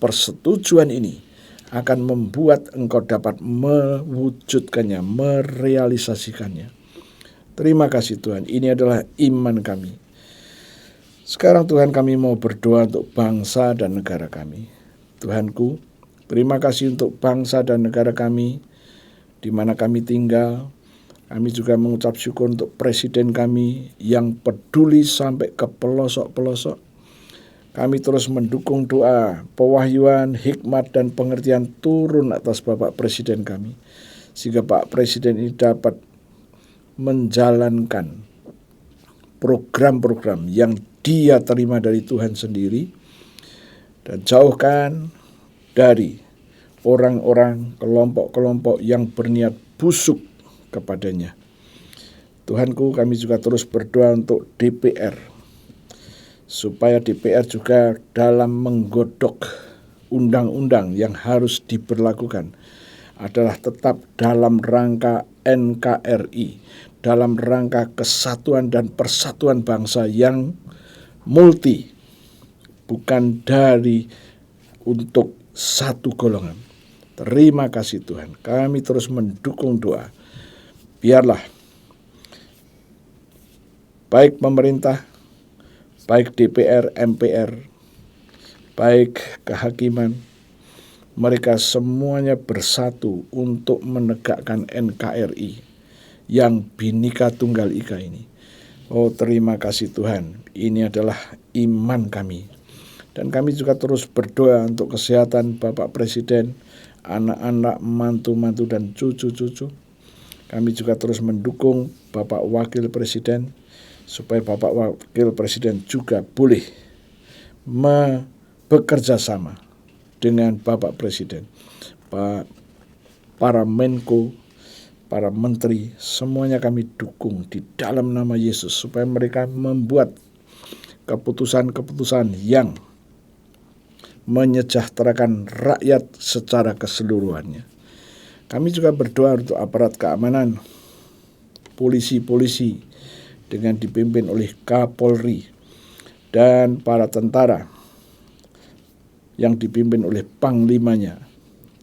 persetujuan ini akan membuat Engkau dapat mewujudkannya, merealisasikannya. Terima kasih Tuhan, ini adalah iman kami. Sekarang Tuhan, kami mau berdoa untuk bangsa dan negara kami. Tuhanku, terima kasih untuk bangsa dan negara kami, di mana kami tinggal. Kami juga mengucap syukur untuk presiden kami yang peduli sampai ke pelosok-pelosok. Kami terus mendukung doa, pewahyuan, hikmat, dan pengertian turun atas Bapak Presiden kami, sehingga Pak Presiden ini dapat menjalankan program-program yang Dia terima dari Tuhan sendiri, dan jauhkan dari orang-orang, kelompok-kelompok yang berniat busuk kepadanya. Tuhanku, kami juga terus berdoa untuk DPR, supaya DPR juga dalam menggodok undang-undang yang harus diberlakukan adalah tetap dalam rangka NKRI, dalam rangka kesatuan dan persatuan bangsa yang multi, bukan dari untuk satu golongan. Terima kasih Tuhan, kami terus mendukung doa. Biarlah baik pemerintah, baik DPR, MPR, baik kehakiman, mereka semuanya bersatu untuk menegakkan NKRI yang Bhinneka Tunggal Ika ini. Oh, terima kasih Tuhan, ini adalah iman kami. Dan kami juga terus berdoa untuk kesehatan Bapak Presiden, anak-anak, mantu-mantu, dan cucu-cucu. Kami juga terus mendukung Bapak Wakil Presiden, supaya Bapak Wakil Presiden juga boleh bekerja sama dengan Bapak Presiden, para Menko, para menteri, semuanya kami dukung di dalam nama Yesus supaya mereka membuat keputusan-keputusan yang menyejahterakan rakyat secara keseluruhannya. Kami juga berdoa untuk aparat keamanan, polisi-polisi dengan dipimpin oleh Kapolri dan para tentara yang dipimpin oleh panglimanya.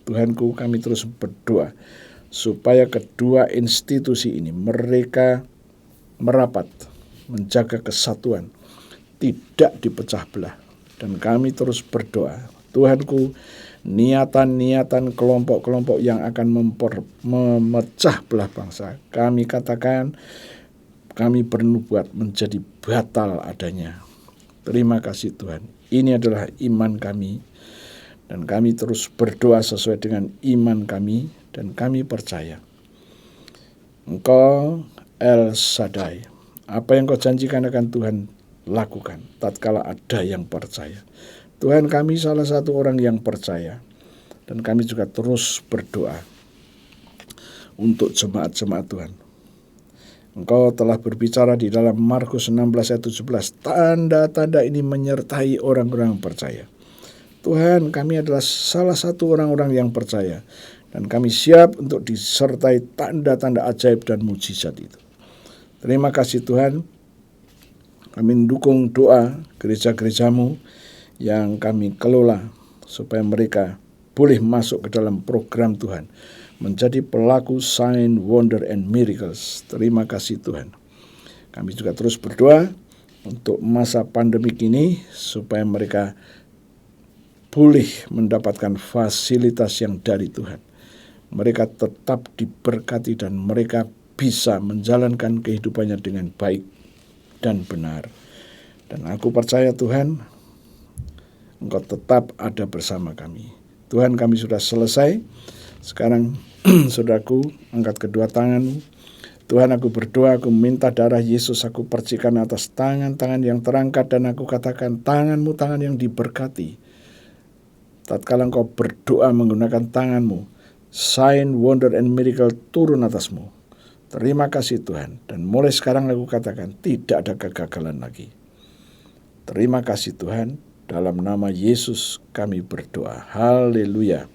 Tuhanku, kami terus berdoa supaya kedua institusi ini mereka merapat, menjaga kesatuan, tidak dipecah belah. Dan kami terus berdoa, Tuhanku, niatan-niatan kelompok-kelompok yang akan memecah belah bangsa, kami katakan, kami bernubuat menjadi batal adanya. Terima kasih Tuhan. Ini adalah iman kami, dan kami terus berdoa sesuai dengan iman kami, dan kami percaya Engkau El Shaddai. Apa yang Kau janjikan akan Tuhan lakukan tatkala ada yang percaya. Tuhan, kami salah satu orang yang percaya, dan kami juga terus berdoa untuk jemaat-jemaat Tuhan. Engkau telah berbicara di dalam Markus 16 ayat 17, tanda-tanda ini menyertai orang-orang yang percaya. Tuhan, kami adalah salah satu orang-orang yang percaya, dan kami siap untuk disertai tanda-tanda ajaib dan mujizat itu. Terima kasih Tuhan. Kami mendukung doa gereja-gerejamu yang kami kelola supaya mereka boleh masuk ke dalam program Tuhan, menjadi pelaku sign, wonder, and miracles. Terima kasih Tuhan. Kami juga terus berdoa untuk masa pandemik ini supaya mereka boleh mendapatkan fasilitas yang dari Tuhan. Mereka tetap diberkati dan mereka bisa menjalankan kehidupannya dengan baik dan benar. Dan aku percaya Tuhan, Engkau tetap ada bersama kami. Tuhan, kami sudah selesai. Sekarang saudaraku, angkat kedua tanganmu. Tuhan, aku berdoa, aku minta darah Yesus, aku percikan atas tangan-tangan yang terangkat, dan aku katakan, tanganmu tangan yang diberkati. Tatkala engkau berdoa menggunakan tanganmu, sign, wonder, and miracle turun atasmu. Terima kasih Tuhan. Dan mulai sekarang aku katakan, tidak ada kegagalan lagi. Terima kasih Tuhan. Dalam nama Yesus kami berdoa. Haleluya.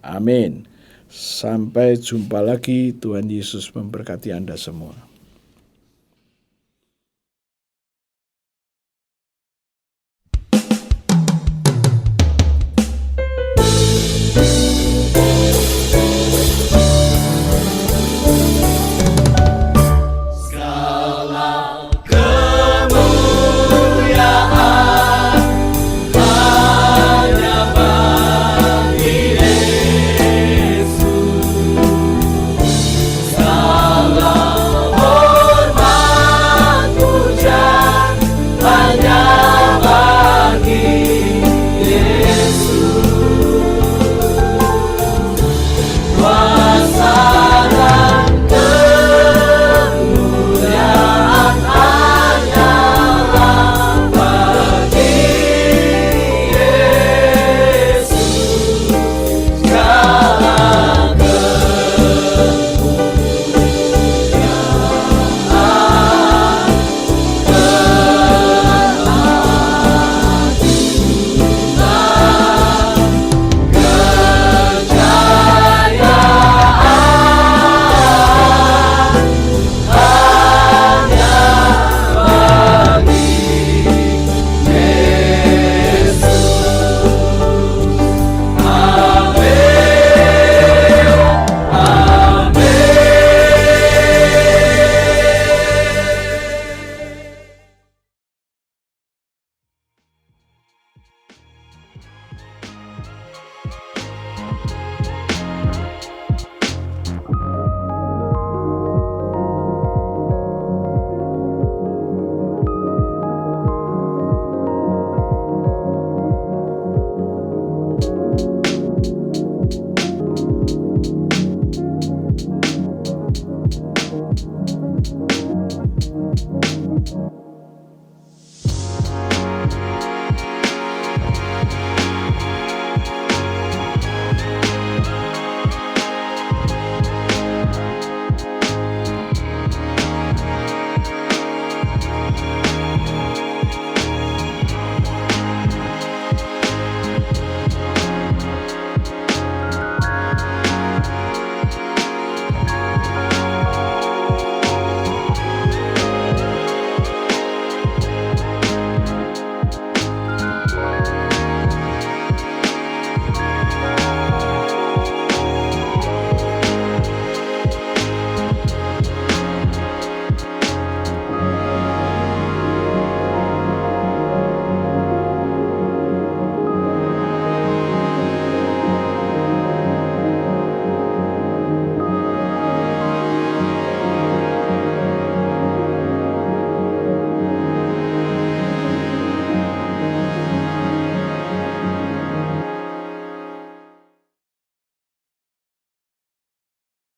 Amin. Sampai jumpa lagi. Tuhan Yesus memberkati Anda semua.